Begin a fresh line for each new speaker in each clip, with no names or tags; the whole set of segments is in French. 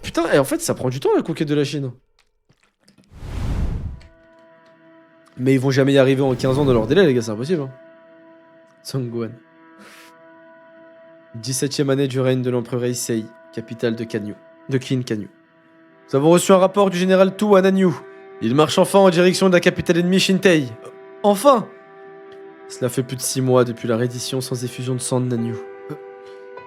Putain, et en fait, ça prend du temps la conquête de la Chine. Mais ils vont jamais y arriver en 15 ans de leur délai, les gars, c'est impossible. Hein. Songguan. 17e année du règne de l'empereur Heisei, capitale de Kanyu. De Qin Kanyu. Nous avons reçu un rapport du général Tu à Nanyu. Il marche enfin en direction de la capitale ennemie Shintei. Enfin! Cela fait plus de 6 mois depuis la reddition sans effusion de sang de Nanyu.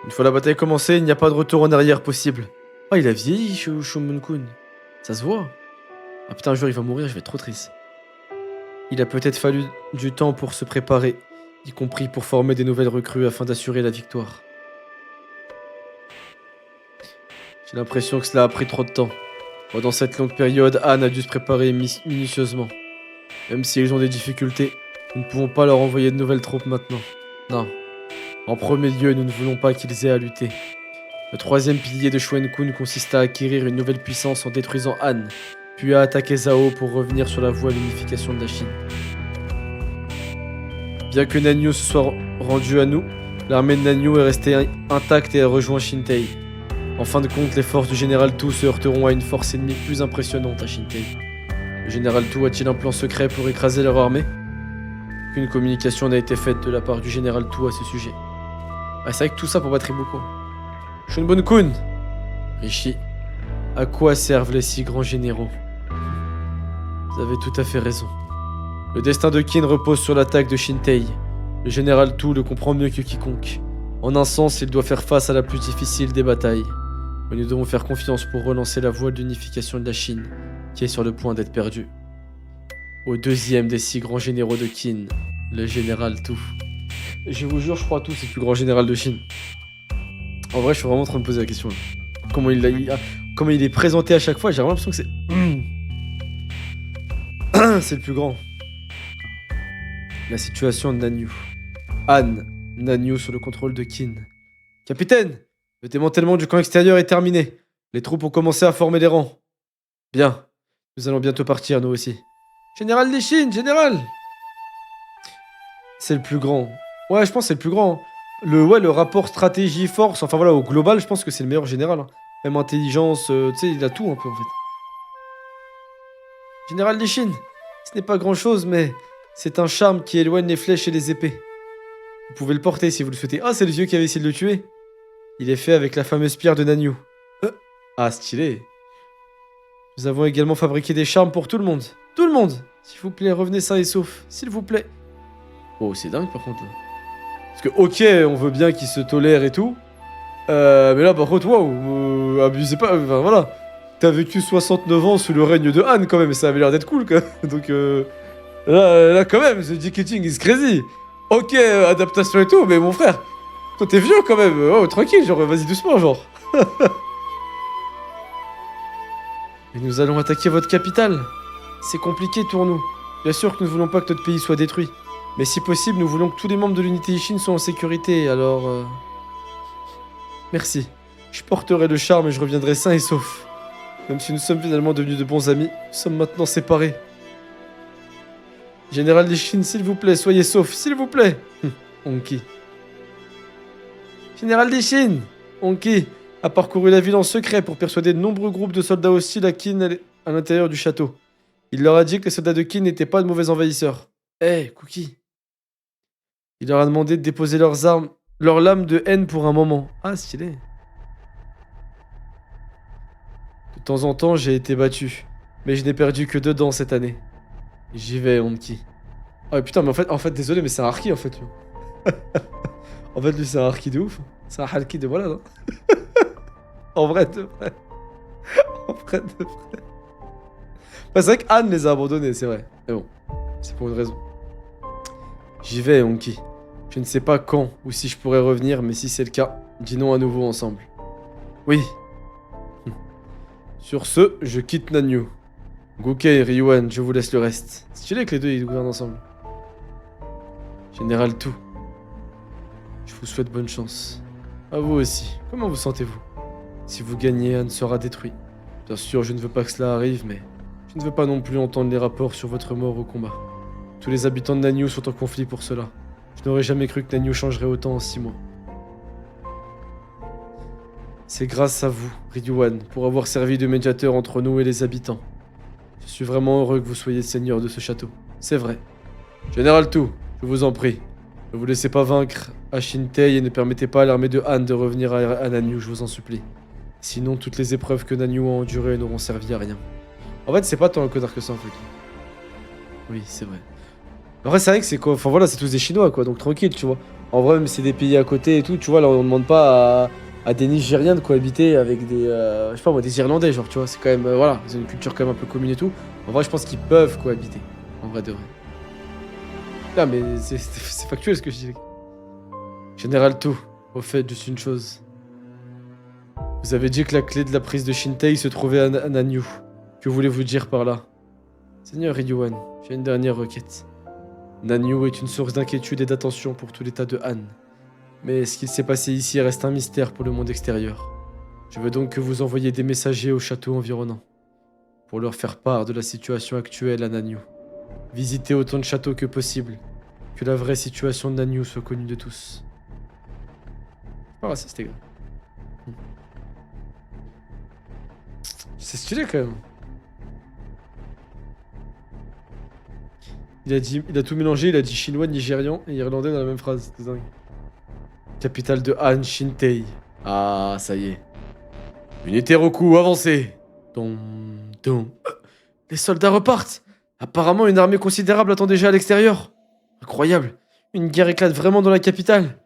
Une fois la bataille commencée, il n'y a pas de retour en arrière possible. Oh, il a vieilli, Shumon-kun. Ça se voit. Ah putain, un jour il va mourir, je vais être trop triste. Il a peut-être fallu du temps pour se préparer, y compris pour former des nouvelles recrues afin d'assurer la victoire. J'ai l'impression que cela a pris trop de temps. Pendant cette longue période, Han a dû se préparer minutieusement. Même s'ils ont des difficultés, nous ne pouvons pas leur envoyer de nouvelles troupes maintenant. Non. En premier lieu, nous ne voulons pas qu'ils aient à lutter. Le troisième pilier de Shuen-kun consiste à acquérir une nouvelle puissance en détruisant Han, puis à attaquer Zhao pour revenir sur la voie de l'unification de la Chine. Bien que Nanyu se soit rendu à nous, l'armée de Nanyu est restée intacte et a rejoint Shintei. En fin de compte, les forces du général Tu se heurteront à une force ennemie plus impressionnante à Shintei. Le général Tu a-t-il un plan secret pour écraser leur armée? Aucune communication n'a été faite de la part du général Tu à ce sujet. Ah, c'est vrai que tout ça pour battre Ibuko. Shunbon-kun, Rishi, à quoi servent les 6 grands généraux? Vous avez tout à fait raison. Le destin de Qin repose sur l'attaque de Shintei. Le général Tu le comprend mieux que quiconque. En un sens, il doit faire face à la plus difficile des batailles. Mais nous devons faire confiance pour relancer la voie de l'unification de la Chine, qui est sur le point d'être perdue. Au deuxième des 6 grands généraux de Qin, le général Tu. Je vous jure, je crois tout, c'est le plus grand général de Chine. En vrai, je suis vraiment en train de poser la question. Là. Comment il est présenté à chaque fois, j'ai vraiment l'impression que c'est... c'est le plus grand. La situation de Nanyu. Han, Nanyu sur le contrôle de Qin. Capitaine, le démantèlement du camp extérieur est terminé. Les troupes ont commencé à former des rangs. Bien. Nous allons bientôt partir, nous aussi. Général des Chines, général! C'est le plus grand. Ouais, je pense que c'est le plus grand. Le rapport stratégie-force, enfin voilà, au global, je pense que c'est le meilleur général. Hein. Même intelligence, tu sais, il a tout un peu en fait. Général des Chines, ce n'est pas grand-chose, mais c'est un charme qui éloigne les flèches et les épées. Vous pouvez le porter si vous le souhaitez. Ah, c'est le vieux qui avait essayé de le tuer. Il est fait avec la fameuse pierre de Nanyu. Ah, stylé. Nous avons également fabriqué des charmes pour tout le monde. Tout le monde! S'il vous plaît, revenez sains et saufs. S'il vous plaît. Oh, c'est dingue par contre. Là. Parce que, ok, on veut bien qu'ils se tolèrent et tout. Mais là, par contre, waouh, abusez pas. Enfin, voilà. T'as vécu 69 ans sous le règne de Han quand même, et ça avait l'air d'être cool, quoi. Donc, là, quand même, The Ticketing is crazy. Ok, adaptation et tout, mais mon frère, toi t'es vieux quand même. Oh, tranquille, genre, vas-y doucement, genre. Et nous allons attaquer votre capitale. C'est compliqué pour nous. Bien sûr que nous ne voulons pas que notre pays soit détruit. Mais si possible, nous voulons que tous les membres de l'unité Ishin soient en sécurité, alors... Merci. Je porterai le charme et je reviendrai sain et sauf. Même si nous sommes finalement devenus de bons amis, nous sommes maintenant séparés. Général Ishin, s'il vous plaît, soyez sauf, s'il vous plaît. Honki. Général Ishin, Honki a parcouru la ville en secret pour persuader de nombreux groupes de soldats hostiles à Qin à l'intérieur du château. Il leur a dit que les soldats de Qin n'étaient pas de mauvais envahisseurs. Hé, Cookie. Il leur a demandé de déposer leurs armes, leurs lames de haine pour un moment. Ah, stylé. De temps en temps, j'ai été battu. Mais je n'ai perdu que 2 dents cette année. J'y vais, Honki. Ah putain, mais en fait, désolé, mais c'est un harki en fait. Lui. En fait, lui, c'est un harki de ouf. C'est un harki de malade. Hein. En vrai, de vrai. En vrai, de vrai. Bah, c'est vrai qu'Anne les a abandonnés, c'est vrai. Mais bon, c'est pour une raison. J'y vais, Honki. Je ne sais pas quand ou si je pourrais revenir, mais si c'est le cas, dînons à nouveau ensemble. Oui. Sur ce, je quitte Nanyu. Gouke, Ryuan, je vous laisse le reste. C'est stylé que les deux ils gouvernent ensemble. Général Tu, je vous souhaite bonne chance. À vous aussi. Comment vous sentez-vous? Si vous gagnez, Han sera détruit. Bien sûr, je ne veux pas que cela arrive, mais je ne veux pas non plus entendre les rapports sur votre mort au combat. Tous les habitants de Nanyu sont en conflit pour cela. Je n'aurais jamais cru que Nanyu changerait autant en 6 mois. C'est grâce à vous, Ridwan, pour avoir servi de médiateur entre nous et les habitants. Je suis vraiment heureux que vous soyez seigneur de ce château. C'est vrai. Général Tu, je vous en prie. Ne vous laissez pas vaincre à Shintei et ne permettez pas à l'armée de Han de revenir à Nanyu, je vous en supplie. Sinon, toutes les épreuves que Nanyu a endurées n'auront servi à rien. En fait, c'est pas tant un connard que ça, en fait. Oui, c'est vrai. En vrai, c'est vrai que c'est quoi. Enfin voilà, c'est tous des Chinois, quoi, donc tranquille, tu vois. En vrai, même si c'est des pays à côté et tout, tu vois, là, on demande pas à des Nigériens de cohabiter avec des. Je sais pas moi, des Irlandais, genre, tu vois, c'est quand même. Voilà, ils ont une culture quand même un peu commune et tout. En vrai, je pense qu'ils peuvent cohabiter. En vrai de vrai. Là, mais c'est factuel ce que je dis. Général Tu, au fait, juste une chose. Vous avez dit que la clé de la prise de Shintei se trouvait à Nanyu. Que voulez-vous dire par là? Seigneur Ridwan, j'ai une dernière requête. Nanyu est une source d'inquiétude et d'attention pour tout l'état de Han. Mais ce qu'il s'est passé ici reste un mystère pour le monde extérieur. Je veux donc que vous envoyiez des messagers au château environnant, pour leur faire part de la situation actuelle à Nanyu. Visitez autant de châteaux que possible, que la vraie situation de Nanyu soit connue de tous. Pas raciste, les gars. C'est stylé quand même. Il a tout mélangé, il a dit chinois, nigérian et irlandais dans la même phrase. C'est dingue. Capitale de Han, Shintei. Ah, ça y est. Unité Roku, avancez. Tom, tom. Les soldats repartent. Apparemment, une armée considérable attend déjà à l'extérieur. Incroyable. Une guerre éclate vraiment dans la capitale.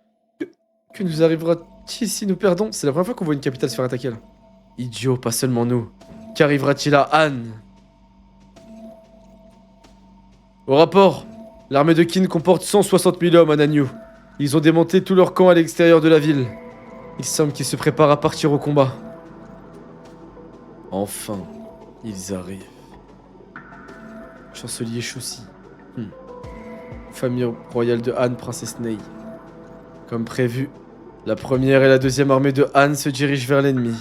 Que nous arrivera-t-il si nous perdons? C'est la première fois qu'on voit une capitale se faire attaquer là. Idiot, pas seulement nous. Qu'arrivera-t-il à Han? Au rapport, l'armée de Qin comporte 160 000 hommes à Nanyu. Ils ont démonté tout leur camp à l'extérieur de la ville. Il semble qu'ils se préparent à partir au combat. Enfin, ils arrivent. Chancelier Shusi. Famille royale de Han, princesse Nei. Comme prévu, la première et la deuxième armée de Han se dirigent vers l'ennemi.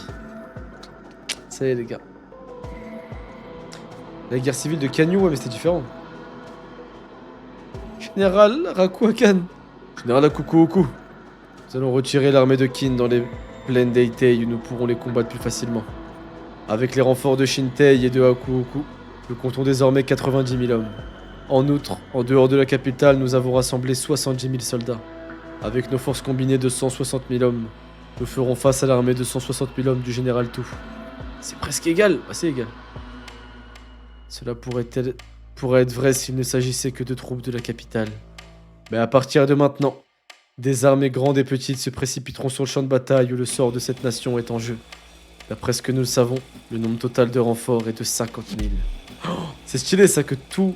Ça y est les gars. La guerre civile de Kanyu, ouais mais c'était différent. Général Rakuakan. Général Akukuoku. Nous allons retirer l'armée de Qin dans les plaines d'Eitei où nous pourrons les combattre plus facilement. Avec les renforts de Shintei et de Akuoku, nous comptons désormais 90 000 hommes. En outre, en dehors de la capitale, nous avons rassemblé 70 000 soldats. Avec nos forces combinées de 160 000 hommes, nous ferons face à l'armée de 160 000 hommes du général Tu. C'est presque égal, assez égal. Cela pourrait être vrai s'il ne s'agissait que de troupes de la capitale. Mais à partir de maintenant, des armées grandes et petites se précipiteront sur le champ de bataille où le sort de cette nation est en jeu. D'après ce que nous le savons, le nombre total de renforts est de 50 000. Oh, c'est stylé ça que tout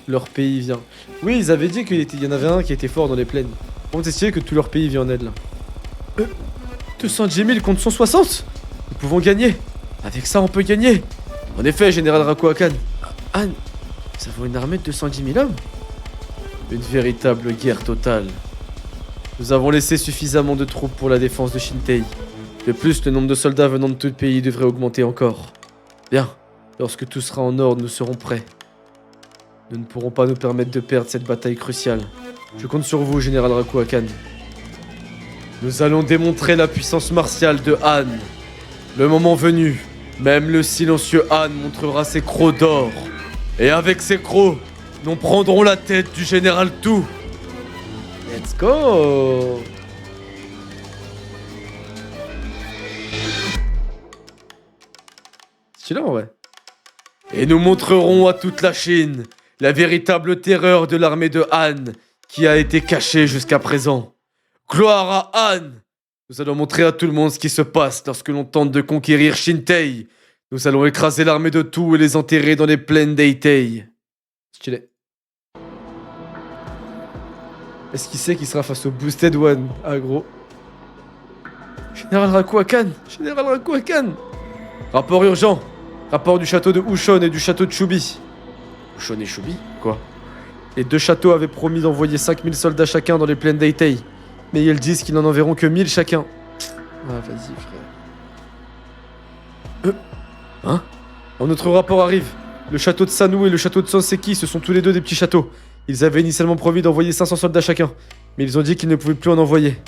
leur pays vient. Oui, ils avaient dit qu'il y en avait un qui était fort dans les plaines. Par contre, c'est stylé que tout leur pays vient en aide là. 210 000 contre 160. Nous pouvons gagner. Avec ça, on peut gagner. En effet, général Rakuakan. Han, nous avons une armée de 210 000 hommes. Une véritable guerre totale. Nous avons laissé suffisamment de troupes pour la défense de Shintei. De plus, le nombre de soldats venant de tout le pays devrait augmenter encore. Bien, lorsque tout sera en ordre, nous serons prêts. Nous ne pourrons pas nous permettre de perdre cette bataille cruciale. Je compte sur vous, général Rakuakan. Nous allons démontrer la puissance martiale de Han. Le moment venu, même le silencieux Han montrera ses crocs d'or. Et avec ces crocs, nous prendrons la tête du général Tu. Let's go! C'est là en vrai. Et nous montrerons à toute la Chine la véritable terreur de l'armée de Han qui a été cachée jusqu'à présent. Gloire à Han! Nous allons montrer à tout le monde ce qui se passe lorsque l'on tente de conquérir Shintei. Nous allons écraser l'armée de Tu et les enterrer dans les plaines d'Eitei. Stylé. Est-ce qu'il sait qu'il sera face au Boosted One, agro? Général Rakuakan! Général Rakuakan! Rapport urgent! Rapport du château de Ushon et du château de Shubi. Ushon et Shubi? Quoi? Les deux châteaux avaient promis d'envoyer 5000 soldats chacun dans les plaines d'Eitei. Mais ils disent qu'ils n'en enverront que 1000 chacun. Ah, vas-y, frère. Hein? Notre rapport arrive. Le château de Sanu et le château de Sanseki, ce sont tous les deux des petits châteaux. Ils avaient initialement promis d'envoyer 500 soldats chacun. Mais ils ont dit qu'ils ne pouvaient plus en envoyer.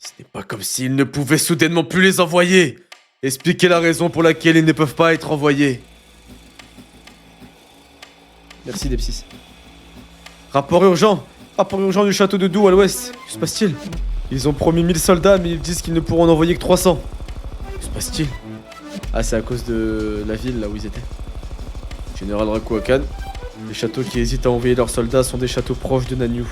Ce n'est pas comme s'ils ne pouvaient soudainement plus les envoyer. Expliquez la raison pour laquelle ils ne peuvent pas être envoyés. Merci, Depsis. Rapport urgent. Rapport urgent du château de Doux à l'ouest. Que se passe-t-il? Ils ont promis 1000 soldats, mais ils disent qu'ils ne pourront en envoyer que 300. Que se passe-t-il? Ah, c'est à cause de la ville, là où ils étaient. Général Rakuakan. Les châteaux qui hésitent à envoyer leurs soldats sont des châteaux proches de Nanyu.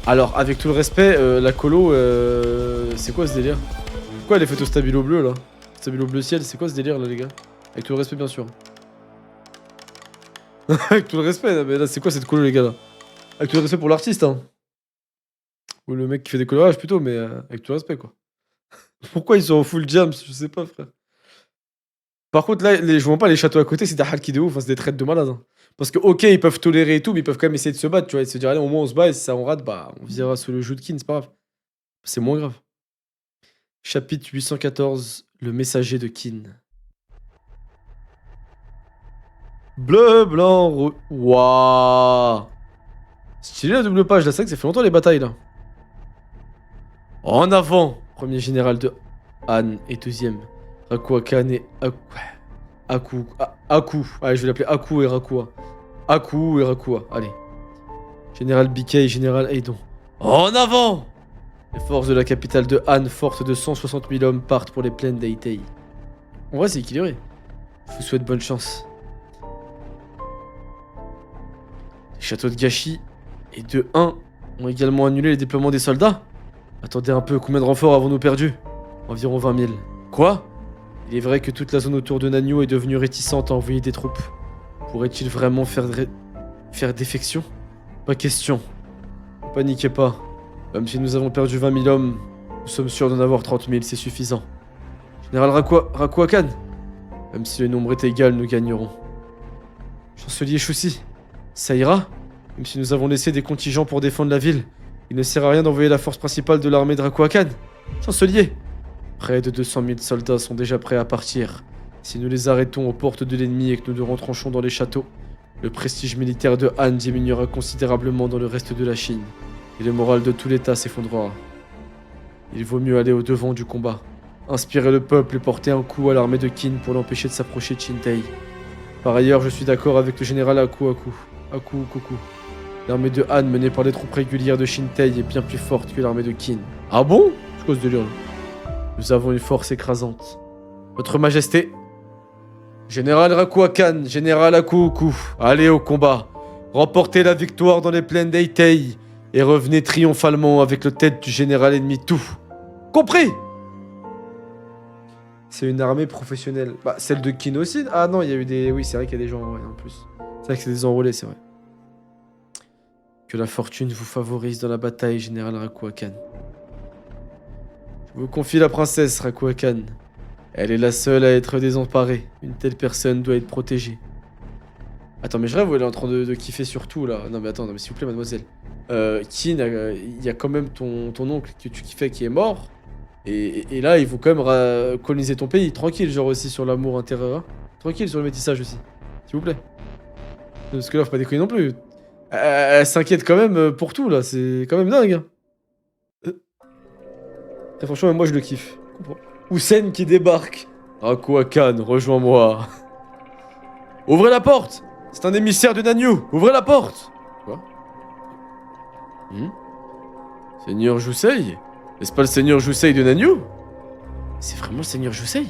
Alors, avec tout le respect, la colo, c'est quoi ce délire? Pourquoi elle est faite au stabilo bleu, là? Stabilo bleu ciel, c'est quoi ce délire, là, les gars? Avec tout le respect, bien sûr. Avec tout le respect, là, mais là, c'est quoi cette colo, les gars, là? Avec tout le respect pour l'artiste, hein. Ou le mec qui fait des colorages, plutôt, mais avec tout le respect, quoi. Pourquoi ils sont en full jams? Je sais pas, frère. Par contre, là, je vois pas les châteaux à côté, c'est des halki de ouf, hein, c'est des traites de malade, hein. Parce que, ok, ils peuvent tolérer et tout, mais ils peuvent quand même essayer de se battre, tu vois, et se dire, allez, au moins on se bat, et si ça on rate, bah, on visera sous le joug de Kin, c'est pas grave. C'est moins grave. Chapitre 814, le messager de Kin. Bleu, blanc, rouge. Waouh! Stylé la double page, là, c'est vrai que ça fait longtemps les batailles, là. En avant! Premier général de Han et deuxième. Rakuakan et Aku. Aku. Allez, je vais l'appeler Aku et Rakua. Aku et Rakua, allez. Général Bikai et général Eidon. En avant! Les forces de la capitale de Han, fortes de 160 000 hommes, partent pour les plaines d'Aitei. En vrai, c'est équilibré. Je vous souhaite bonne chance. Les châteaux de Gashi et de 1 ont également annulé les déploiements des soldats. Attendez un peu, combien de renforts avons-nous perdu? Environ 20 000. Quoi? Il est vrai que toute la zone autour de Nanyu est devenue réticente à envoyer des troupes. Pourrait-il vraiment faire défection? Pas question. Ne paniquez pas. Même si nous avons perdu 20 000 hommes, nous sommes sûrs d'en avoir 30 000, c'est suffisant. Général Rakuakan, même si le nombre est égal, nous gagnerons. Chancelier Shusi, ça ira? Même si nous avons laissé des contingents pour défendre la ville, il ne sert à rien d'envoyer la force principale de l'armée de Rakuakan. Chancelier, près de 200 000 soldats sont déjà prêts à partir. Si nous les arrêtons aux portes de l'ennemi et que nous nous retranchons dans les châteaux, le prestige militaire de Han diminuera considérablement dans le reste de la Chine, et le moral de tout l'État s'effondrera. Il vaut mieux aller au-devant du combat, inspirer le peuple et porter un coup à l'armée de Qin pour l'empêcher de s'approcher de Shintei. Par ailleurs, je suis d'accord avec le général Aku Koku. L'armée de Han menée par les troupes régulières de Shintei est bien plus forte que l'armée de Qin. Ah bon? C'est quoi ce délire là? Nous avons une force écrasante. Votre Majesté, Général Rakuakan, Général Akuku, allez au combat. Remportez la victoire dans les plaines d'Aitei et revenez triomphalement avec le tête du général ennemi tout. Compris? C'est une armée professionnelle. Bah, celle de Qin aussi. Ah non, il y a eu des... Oui, c'est vrai qu'il y a des gens en plus. C'est vrai que c'est des enrôlés, c'est vrai. Que la fortune vous favorise dans la bataille, Général Rakuakan. Je vous confie la princesse Rakuakan. Elle est la seule à être désemparée. Une telle personne doit être protégée. Attends, mais je rêve où elle est en train de kiffer sur tout, là. Non, mais attends, non, mais s'il vous plaît, mademoiselle. Qin, il y a quand même ton oncle que tu kiffais qui est mort. Et là, ils vont quand même coloniser ton pays. Tranquille, genre aussi sur l'amour intérieur. Hein. Tranquille sur le métissage aussi. S'il vous plaît. Parce que là, faut pas déconner non plus. Elle s'inquiète quand même pour tout, là. C'est quand même dingue. Hein. Très franchement, moi, je le kiffe. Je comprends. Hussein qui débarque. Rakuakan, rejoins-moi. Ouvrez la porte! C'est un émissaire de Nanyu! Ouvrez la porte! Quoi? Seigneur Jusei? N'est-ce pas le Seigneur Jusei de Nanyu? C'est vraiment le Seigneur Jusei?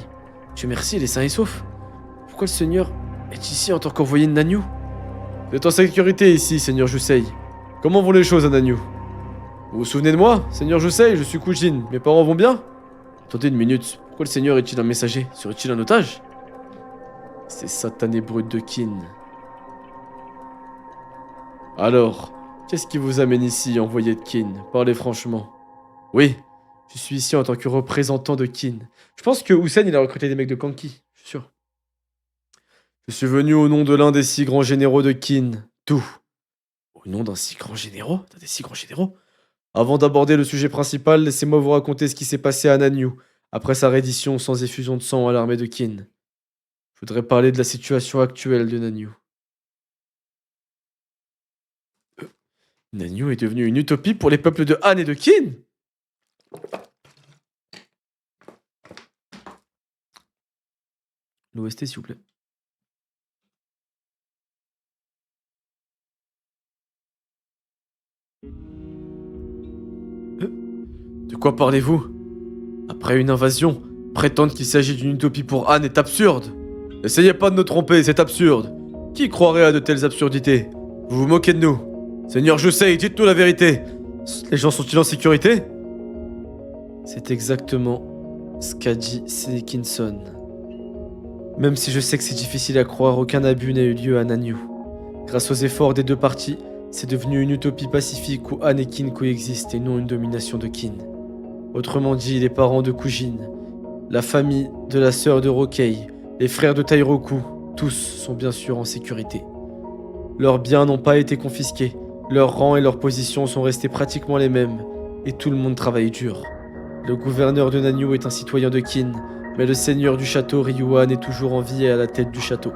Dieu merci, il est sain et sauf. Pourquoi le Seigneur est ici en tant qu'envoyé de Nanyu? Vous êtes en sécurité ici, Seigneur Jusei. Comment vont les choses à Nanyu? Vous vous souvenez de moi? Seigneur Jusei, je suis Kujin. Mes parents vont bien? Attendez une minute. Pourquoi le Seigneur est-il un messager? Serait-il un otage? Ces satanés brutes de Qin. Alors, qu'est-ce qui vous amène ici, envoyé de Qin? Parlez franchement. Oui, je suis ici en tant que représentant de Qin. Je pense que Hussein, il a recruté des mecs de Kanki, je suis sûr. Je suis venu au nom de l'un des 6 grands généraux de Qin, tout. Au nom d'un 6 grands généraux? T'as des 6 grands généraux? Avant d'aborder le sujet principal, laissez-moi vous raconter ce qui s'est passé à Nanyu, après sa reddition sans effusion de sang à l'armée de Qin. Je voudrais parler de la situation actuelle de Nanyu. Nanyu est devenu une utopie pour les peuples de Han et de Qin. L'OST, s'il vous plaît. De quoi parlez-vous? Après une invasion, prétendre qu'il s'agit d'une utopie pour Han est absurde. N'essayez pas de nous tromper, c'est absurde. Qui croirait à de telles absurdités? Vous vous moquez de nous. Seigneur Jusei, dites-nous la vérité. Les gens sont-ils en sécurité? C'est exactement ce qu'a dit Sekinson. Même si je sais que c'est difficile à croire, aucun abus n'a eu lieu à Nanyu. Grâce aux efforts des deux parties, c'est devenu une utopie pacifique où Han et Qin coexistent et non une domination de Qin. Autrement dit, les parents de Kujin, la famille de la sœur de Rokei, les frères de Tairoku, tous sont bien sûr en sécurité. Leurs biens n'ont pas été confisqués, leurs rangs et leurs positions sont restés pratiquement les mêmes, et tout le monde travaille dur. Le gouverneur de Nanyu est un citoyen de Qin, mais le seigneur du château Ryuan est toujours en vie et à la tête du château,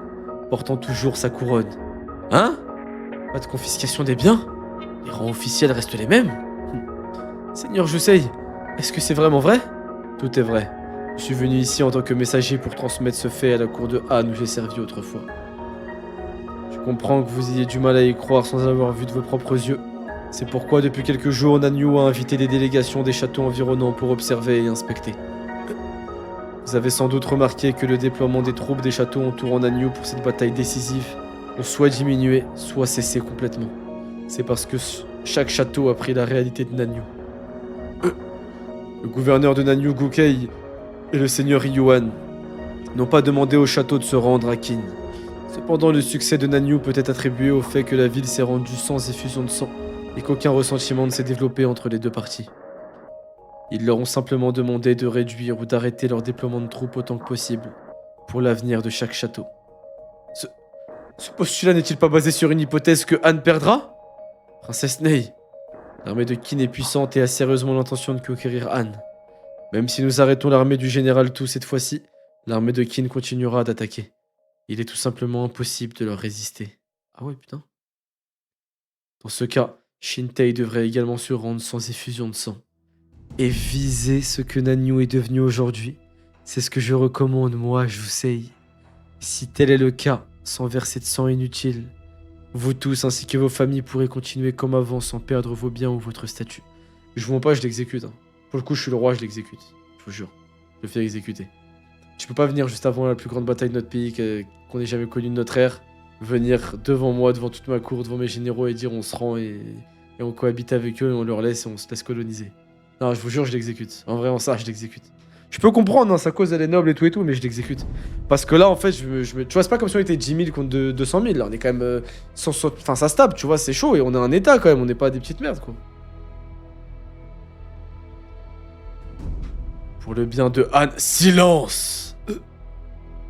portant toujours sa couronne. Hein? Pas de confiscation des biens? Les rangs officiels restent les mêmes? Seigneur Jusei, est-ce que c'est vraiment vrai? Tout est vrai. Je suis venu ici en tant que messager pour transmettre ce fait à la cour de Han où j'ai servi autrefois. Je comprends que vous ayez du mal à y croire sans avoir vu de vos propres yeux. C'est pourquoi depuis quelques jours, Nanyu a invité des délégations des châteaux environnants pour observer et inspecter. Vous avez sans doute remarqué que le déploiement des troupes des châteaux entourant Nanyu pour cette bataille décisive ont soit diminué, soit cessé complètement. C'est parce que chaque château a pris la réalité de Nanyu. Le gouverneur de Nanyu, Gukei, et le seigneur Ryuan n'ont pas demandé au château de se rendre à Qin. Cependant, le succès de Nanyu peut être attribué au fait que la ville s'est rendue sans effusion de sang et qu'aucun ressentiment ne s'est développé entre les deux parties. Ils leur ont simplement demandé de réduire ou d'arrêter leur déploiement de troupes autant que possible pour l'avenir de chaque château. Ce postulat n'est-il pas basé sur une hypothèse que Han perdra? Princesse Nei, l'armée de Qin est puissante et a sérieusement l'intention de conquérir Han. Même si nous arrêtons l'armée du général Tu cette fois-ci, l'armée de Qin continuera d'attaquer. Il est tout simplement impossible de leur résister. Ah ouais, putain. Dans ce cas, Shintei devrait également se rendre sans effusion de sang. Et viser ce que Nanyu est devenu aujourd'hui, c'est ce que je recommande, moi, Jusei. Si tel est le cas, sans verser de sang inutile, vous tous ainsi que vos familles pourrez continuer comme avant sans perdre vos biens ou votre statut. Je vous mens pas, je l'exécute. Hein. Pour le coup, je suis le roi, je l'exécute. Je vous jure. Je le fais exécuter. Tu peux pas venir juste avant la plus grande bataille de notre pays qu'on ait jamais connue de notre ère, venir devant moi, devant toute ma cour, devant mes généraux et dire on se rend et on cohabite avec eux et on leur laisse et on se laisse coloniser. Non, je vous jure, je l'exécute. En vrai, en ça, je l'exécute. Je peux comprendre, hein, sa cause elle est noble et tout, mais je l'exécute. Parce que là, en fait, tu vois, c'est pas comme si on était 10 000 contre 200 000. Là, on est quand même. Enfin, ça stable, tu vois, c'est chaud et on est un état quand même, on n'est pas des petites merdes, quoi. Pour le bien de Han, silence!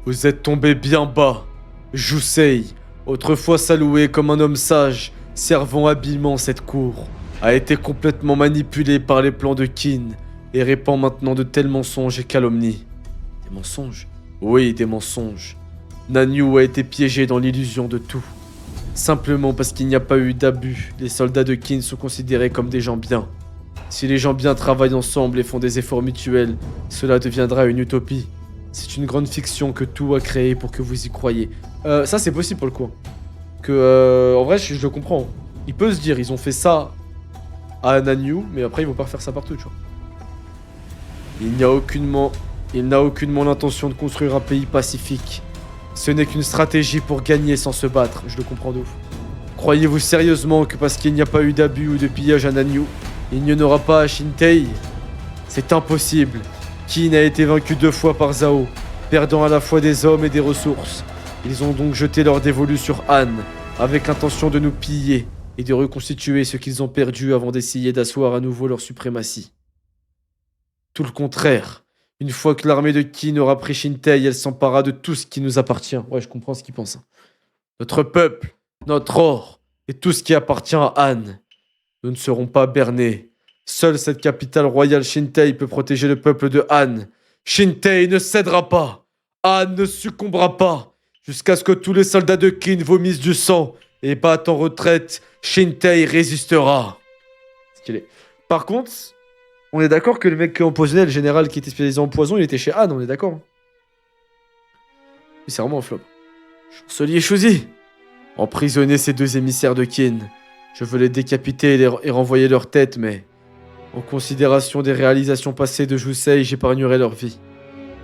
Vous êtes tombé bien bas. Jusei, autrefois salué comme un homme sage, servant habilement cette cour, a été complètement manipulé par les plans de Qin et répand maintenant de tels mensonges et calomnies. Des mensonges? Oui, des mensonges. Nanyu a été piégé dans l'illusion de tout. Simplement parce qu'il n'y a pas eu d'abus, les soldats de Qin sont considérés comme des gens bien. Si les gens bien travaillent ensemble et font des efforts mutuels, cela deviendra une utopie. C'est une grande fiction que tout a créé pour que vous y croyez. Ça c'est possible pour le coup. En vrai, je le comprends. Il peut se dire, ils ont fait ça à Nanyu, mais après ils vont pas refaire ça partout, tu vois. Il n'a aucunement l'intention de construire un pays pacifique. Ce n'est qu'une stratégie pour gagner sans se battre, je le comprends de ouf. Croyez-vous sérieusement que parce qu'il n'y a pas eu d'abus ou de pillage à Nanyu, il n'y en aura pas à Shintei? C'est impossible. Qin a été vaincu 2 fois par Zhao, perdant à la fois des hommes et des ressources. Ils ont donc jeté leur dévolu sur Han, avec l'intention de nous piller et de reconstituer ce qu'ils ont perdu avant d'essayer d'asseoir à nouveau leur suprématie. Tout le contraire. Une fois que l'armée de Qin aura pris Shintei, elle s'emparera de tout ce qui nous appartient. Ouais, je comprends ce qu'ils pensent. Notre peuple, notre or, et tout ce qui appartient à Han. Nous ne serons pas bernés. Seule cette capitale royale Shintei peut protéger le peuple de Han. Shintei ne cédera pas. Han ne succombera pas. Jusqu'à ce que tous les soldats de Qin vomissent du sang Et pas en retraite, Shintei résistera. Stylé. Par contre, on est d'accord que le mec qui empoisonnait, le général qui était spécialisé en poison, il était chez Han, on est d'accord. C'est vraiment un flop. Chancelier Shuzi, emprisonnez ces deux émissaires de Qin. Je veux les décapiter et renvoyer leur tête, mais en considération des réalisations passées de Jusei, j'épargnerai leur vie.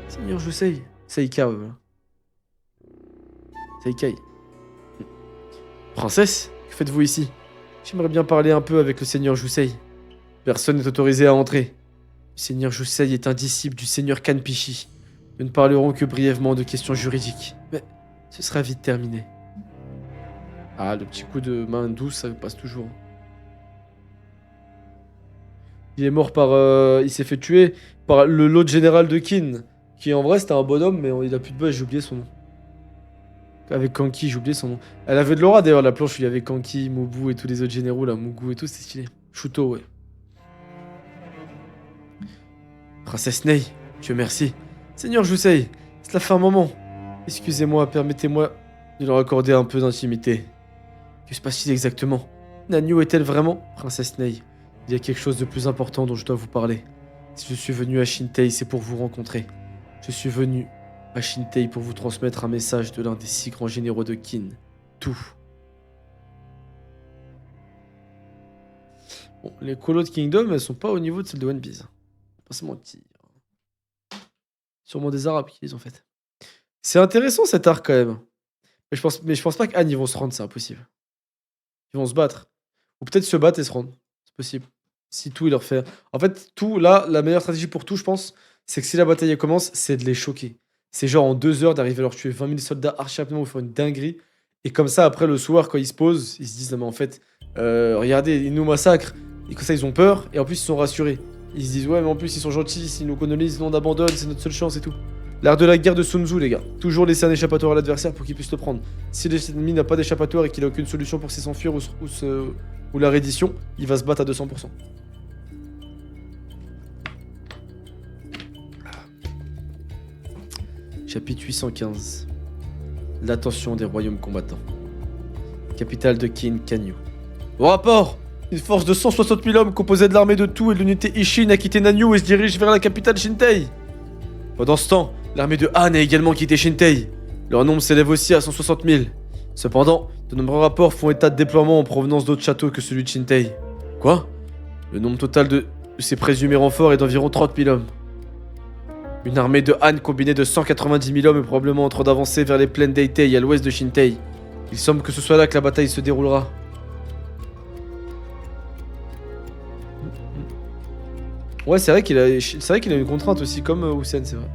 Seigneur Jusei, Seika, Seikai. Princesse, que faites-vous ici? J'aimerais bien parler un peu avec le Seigneur Jusei. Personne n'est autorisé à entrer. Le Seigneur Jusei est un disciple du Seigneur Kanpishi. Nous ne parlerons que brièvement de questions juridiques, mais ce sera vite terminé. Ah, le petit coup de main douce, ça passe toujours. Il est mort par... il s'est fait tuer par l'autre général de Qin, qui en vrai c'était un bonhomme, mais il a plus de buzz, j'ai oublié son nom. Avec Kanki, j'ai oublié son nom. Elle avait de l'aura d'ailleurs, la planche où il y avait Kanki, Mobu et tous les autres généraux, là, Mugu et tout, c'était stylé. Shuto, ouais. Princesse Nei, Dieu merci. Seigneur Jusei, cela fait un moment. Excusez-moi, permettez-moi de leur accorder un peu d'intimité. Que se passe-t-il exactement? Nanyu est-elle vraiment? Princesse Nei, il y a quelque chose de plus important dont je dois vous parler. Si je suis venu à Shintei, c'est pour vous rencontrer. Je suis venu à Shintei pour vous transmettre un message de l'un des 6 grands généraux de Qin. Tout. Bon, les colos de Kingdom, elles sont pas au niveau de celles de One Piece. Pas se mentir. Sûrement des Arabes qui les ont faites. C'est intéressant cet arc quand même. Mais je pense pas qu'Anne ils vont se rendre, c'est impossible. Ils vont se battre. Ou peut-être se battre et se rendre. C'est possible. Si tout il leur fait. En fait, tout, là, la meilleure stratégie pour tout, je pense, c'est que si la bataille elle commence, c'est de les choquer. C'est genre en 2 heures d'arriver à leur tuer 20 000 soldats archi rapidement ou faire une dinguerie. Et comme ça, après le soir, quand ils se posent, ils se disent non mais en fait, regardez, ils nous massacrent. Et comme ça, ils ont peur. Et en plus, ils sont rassurés. Ils se disent ouais, mais en plus, ils sont gentils. S'ils nous colonisent, non, on abandonne. C'est notre seule chance et tout. L'art de la guerre de Sun Tzu, les gars. Toujours laisser un échappatoire à l'adversaire pour qu'il puisse le prendre. Si l'ennemi n'a pas d'échappatoire et qu'il n'a aucune solution pour s'enfuir ou la reddition, il va se battre à 200%. Chapitre 815. L'attention des royaumes combattants. Capitale de Qin, Kanyu. Au rapport! Une force de 160 000 hommes composée de l'armée de Tout et de l'unité Ishin a quitté Nanyu et se dirige vers la capitale Shintei. Pendant ce temps, l'armée de Han a également quitté Shintei. Leur nombre s'élève aussi à 160 000. Cependant, de nombreux rapports font état de déploiement en provenance d'autres châteaux que celui de Shintei. Quoi? Le nombre total de ces présumés renforts est d'environ 30 000 hommes. Une armée de Han combinée de 190 000 hommes est probablement en train d'avancer vers les plaines d'Eitei à l'ouest de Shintei. Il semble que ce soit là que la bataille se déroulera. Ouais, c'est vrai qu'il a une contrainte aussi, comme Hussein, c'est vrai.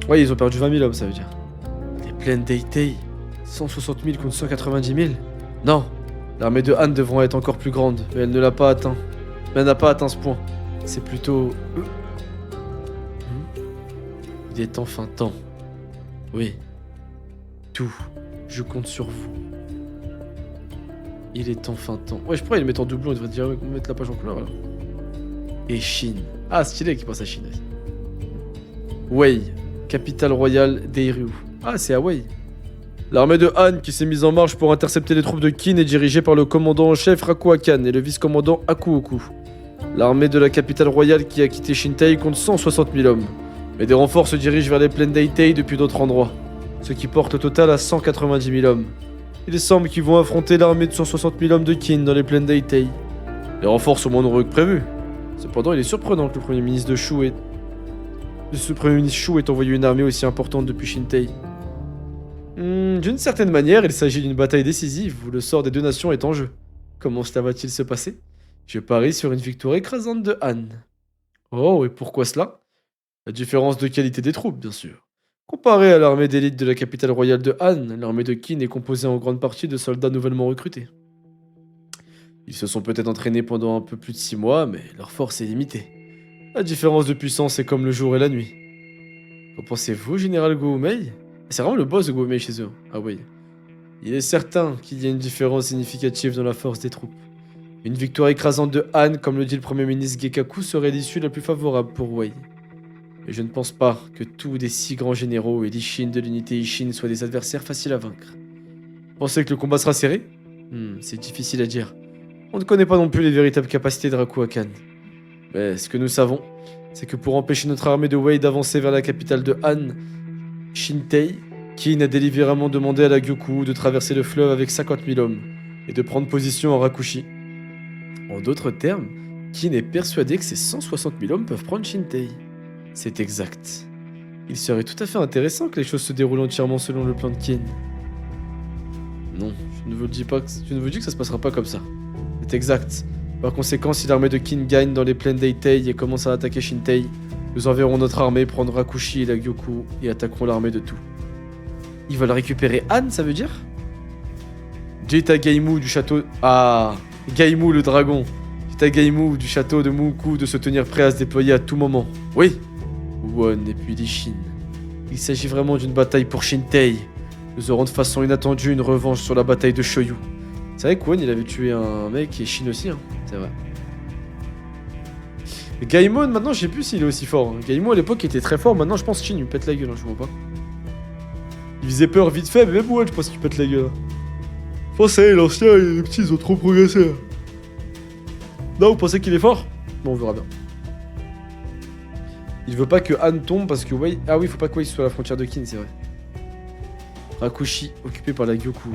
Ouais, ils ont perdu 20 000 hommes, ça veut dire. Les plaines d'Eitei, 160 000 contre 190 000? Non, l'armée de Han devra être encore plus grande, mais elle ne l'a pas atteint. Mais elle n'a pas atteint ce point. C'est plutôt... Il est enfin temps. Oui. Tout. Je compte sur vous. Il est enfin temps. Ouais, je pourrais le mettre en doublon, il devrait dire mettre la page en couleur là. Et Chine. Ah, stylé qui pense à Chine. Wei, capitale royale d'Eiryu. Ah, c'est à Wei. L'armée de Han qui s'est mise en marche pour intercepter les troupes de Qin est dirigée par le commandant en chef Rakuakan et le vice-commandant Akuoku. L'armée de la capitale royale qui a quitté Shintei compte 160 000 hommes. Mais des renforts se dirigent vers les plaines d'Eitei depuis d'autres endroits, ce qui porte le total à 190 000 hommes. Il semble qu'ils vont affronter l'armée de 160 000 hommes de Qin dans les plaines d'Eitei. Les renforts sont moins nombreux que prévu. Cependant, il est surprenant que le premier ministre Shu ait envoyé une armée aussi importante depuis Shintei. D'une certaine manière, il s'agit d'une bataille décisive où le sort des deux nations est en jeu. Comment cela va-t-il se passer? Je parie sur une victoire écrasante de Han. Oh, et pourquoi cela? La différence de qualité des troupes, bien sûr. Comparé à l'armée d'élite de la capitale royale de Han, l'armée de Qin est composée en grande partie de soldats nouvellement recrutés. Ils se sont peut-être entraînés pendant un peu plus de 6 mois, mais leur force est limitée. La différence de puissance est comme le jour et la nuit. Qu'en pensez-vous, général Goumei? C'est vraiment le boss de Goumei chez eux. Ah oui. Il est certain qu'il y a une différence significative dans la force des troupes. Une victoire écrasante de Han, comme le dit le premier ministre Gekaku, serait l'issue la plus favorable pour Wei. Et je ne pense pas que tous des 6 grands généraux et l'Ishin de l'unité Ishin soient des adversaires faciles à vaincre. Pensez que le combat sera serré? C'est difficile à dire. On ne connaît pas non plus les véritables capacités de Raku Akan. Mais ce que nous savons, c'est que pour empêcher notre armée de Wei d'avancer vers la capitale de Han, Shintei, Qin a délibérément demandé à la Gyoku de traverser le fleuve avec 50 000 hommes et de prendre position à Rakushi. En d'autres termes, Qin est persuadé que ces 160 000 hommes peuvent prendre Shintei. C'est exact. Il serait tout à fait intéressant que les choses se déroulent entièrement selon le plan de Qin. Non, je ne vous dis que ça se passera pas comme ça. C'est exact. Par conséquent, si l'armée de Qin gagne dans les plaines d'Eitei et commence à attaquer Shintei, nous enverrons notre armée prendre Rakushi et la Gyoku et attaquerons l'armée de tout. Ils veulent récupérer Han, ça veut dire? Dites à Gaimu du château... Ah, Gaimu le dragon. Dites à Gaimu du château de Muku de se tenir prêt à se déployer à tout moment. Oui. Won et puis Lishin. Il s'agit vraiment d'une bataille pour Shintei. Nous aurons de façon inattendue une revanche sur la bataille de Shoyu. C'est vrai que Won il avait tué un mec et Shin aussi, hein. C'est vrai. Et Gaimon, maintenant, je sais plus s'il est aussi fort. Hein. Gaimon à l'époque était très fort, maintenant je pense que Shin il me pète la gueule, hein, je vois pas. Il faisait peur vite fait, mais même Won je pense qu'il pète la gueule. Enfin, ça y est, l'ancien et les petits ils ont trop progressé. Non, vous pensez qu'il est fort? Bon, on verra bien. Il veut pas que Han tombe parce que Wei... Ah oui, faut pas que Wei soit à la frontière de Qin, c'est vrai. Rakushi, occupé par la Gyoku.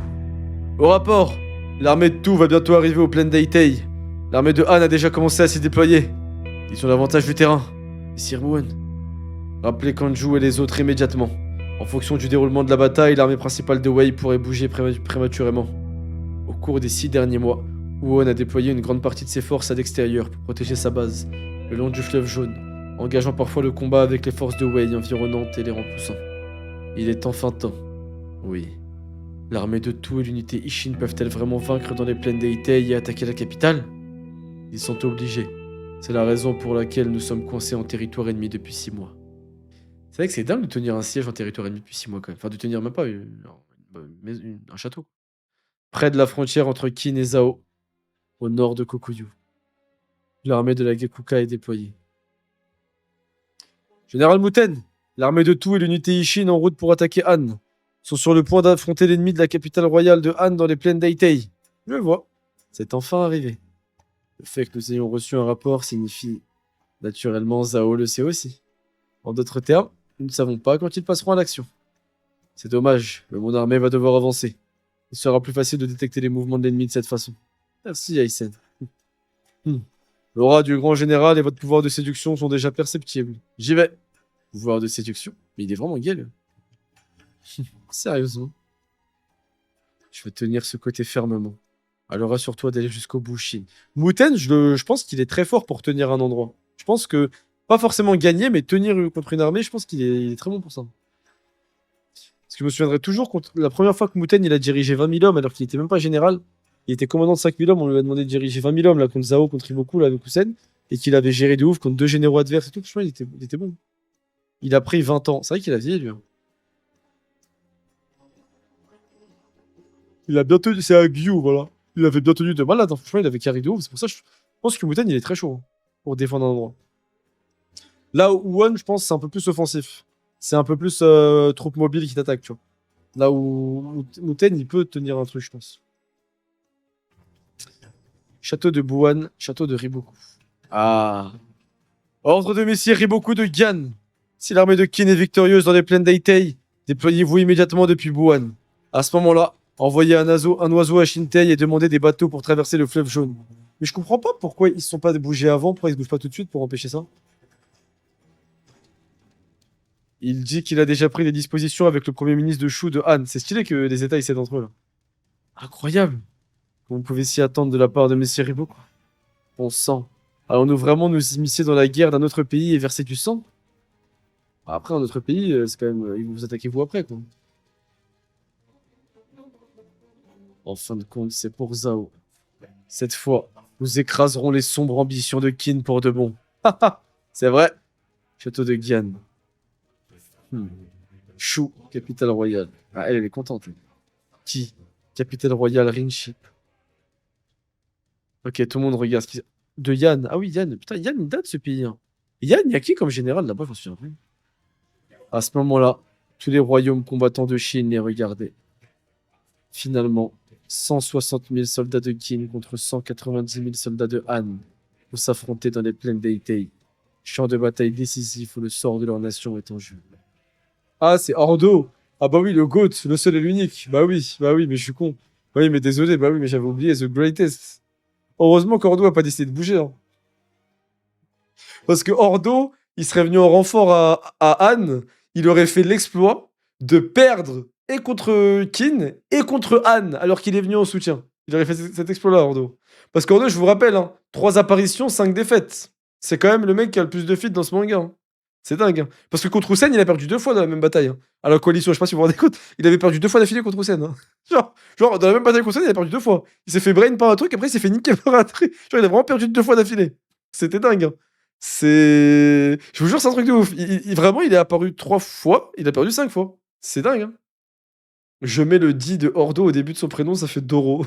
Au rapport, l'armée de Tout va bientôt arriver aux plaines d'Eitei. L'armée de Han a déjà commencé à s'y déployer. Ils ont l'avantage du terrain. Et Sir Won, rappelez Kanju et les autres immédiatement. En fonction du déroulement de la bataille, l'armée principale de Wei pourrait bouger prématurément. Au cours des 6 derniers mois, Won a déployé une grande partie de ses forces à l'extérieur pour protéger sa base, le long du fleuve jaune, engageant parfois le combat avec les forces de Wei environnantes et les repoussant. Il est enfin temps. Oui. L'armée de Tout et l'unité Ishin peuvent-elles vraiment vaincre dans les plaines d'Eitei et attaquer la capitale? Ils sont obligés. C'est la raison pour laquelle nous sommes coincés en territoire ennemi depuis 6 mois. C'est vrai que c'est dingue de tenir un siège en territoire ennemi depuis 6 mois quand même. Enfin, de tenir même pas un château. Près de la frontière entre Qin et Zhao, au nord de Kokuyu. L'armée de la Gekuka est déployée. Général Muten, l'armée de Tout et l'unité Ishin en route pour attaquer Han sont sur le point d'affronter l'ennemi de la capitale royale de Han dans les plaines d'Eitei. Je le vois. C'est enfin arrivé. Le fait que nous ayons reçu un rapport signifie naturellement Zhao le sait aussi. En d'autres termes, nous ne savons pas quand ils passeront à l'action. C'est dommage, mais mon armée va devoir avancer. Il sera plus facile de détecter les mouvements de l'ennemi de cette façon. Merci, Aysen. L'aura du grand général et votre pouvoir de séduction sont déjà perceptibles. J'y vais. Pouvoir de séduction? Mais il est vraiment gay, lui. Sérieusement. Je vais tenir ce côté fermement. Alors assure-toi d'aller jusqu'au bout, Shin. Muten, je pense qu'il est très fort pour tenir un endroit. Je pense que, pas forcément gagner, mais tenir contre une armée, je pense qu'il est très bon pour ça. Parce que je me souviendrai toujours, la première fois que Muten il a dirigé 20 000 hommes, alors qu'il était même pas général, il était commandant de 5 000 hommes, on lui a demandé de diriger 20 000 hommes là, contre Zhao, contre Iboku, là, avec Kusen, et qu'il avait géré de ouf contre 2 généraux adverses et tout, franchement, il était bon. Il a pris 20 ans. C'est vrai qu'il a vieilli, lui. Hein. Il a bien tenu, c'est à Gyu, voilà. Il avait bien tenu de malade, hein. Franchement, il avait carré de ouf. C'est pour ça que je pense que Muten, il est très chaud hein, pour défendre un endroit. Là où Won, je pense, c'est un peu plus offensif. C'est un peu plus troupe mobile qui t'attaque, tu vois. Là où Muten, il peut tenir un truc, je pense. Château de Buan, château de Riboku. Ah. Ordre de messieurs Riboku de Gan. Si l'armée de Qin est victorieuse dans les plaines d'Eitei, déployez-vous immédiatement depuis Buan. À ce moment-là, envoyez un oiseau à Shintei et demandez des bateaux pour traverser le fleuve jaune. Mais je comprends pas pourquoi ils se sont pas bougés avant, pourquoi ils se bougent pas tout de suite pour empêcher ça. Il dit qu'il a déjà pris des dispositions avec le premier ministre de Shu de Han. C'est stylé que les États essaient d'entre eux là. Incroyable. Comme vous pouvez s'y attendre de la part de Messieurs Riboku. Bon sang. Allons-nous vraiment nous immiscer dans la guerre d'un autre pays et verser du sang? Après, dans notre pays, c'est quand même... Ils vont vous attaquer vous après, quoi. En fin de compte, c'est pour Zhao. Cette fois, nous écraserons les sombres ambitions de Qin pour de bon. C'est vrai. Château de Gian. Shu, capitale royale. Ah, elle est contente. Qui? Capitale royale Rinship. Ok, tout le monde regarde ce qui... De Yan. Ah oui, Yan. Putain, Yan, il date ce pays. Hein. Yan, il y a qui comme général là-bas, je me souviens plus. À ce moment-là, tous les royaumes combattants de Chine les regardaient. Finalement, 160 000 soldats de Qin contre 190 000 soldats de Han vont s'affronter dans les plaines d'Eitei. Champ de bataille décisif où le sort de leur nation est en jeu. Ah, c'est Ordo! Ah bah oui, le GOAT, le seul et l'unique. Bah oui, mais je suis con. Bah oui, mais désolé, bah oui, mais j'avais oublié The Greatest. Heureusement qu'Ordo a pas décidé de bouger, hein. Parce que Ordo, il serait venu en renfort à Han, il aurait fait l'exploit de perdre et contre Kin et contre Han, alors qu'il est venu en soutien. Il aurait fait cet exploit-là, Ordo. Parce qu'Ordo, je vous rappelle, hein, 3 apparitions, 5 défaites. C'est quand même le mec qui a le plus de feats dans ce manga, hein. C'est dingue, hein. Parce que contre Hussein, il a perdu 2 fois dans la même bataille, hein. À la coalition, je sais pas si vous vous rendez compte, il avait perdu 2 fois d'affilée contre Hussein, hein. Genre, dans la même bataille contre Hussein, il a perdu 2 fois. Il s'est fait brain par un truc, après il s'est fait niquer par un truc. Genre, il a vraiment perdu 2 fois d'affilée. C'était dingue, hein. C'est. Je vous jure, c'est un truc de ouf. Vraiment, il est apparu 3 fois, il a perdu 5 fois. C'est dingue, hein. Je mets le dit de Ordo au début de son prénom, ça fait Doro.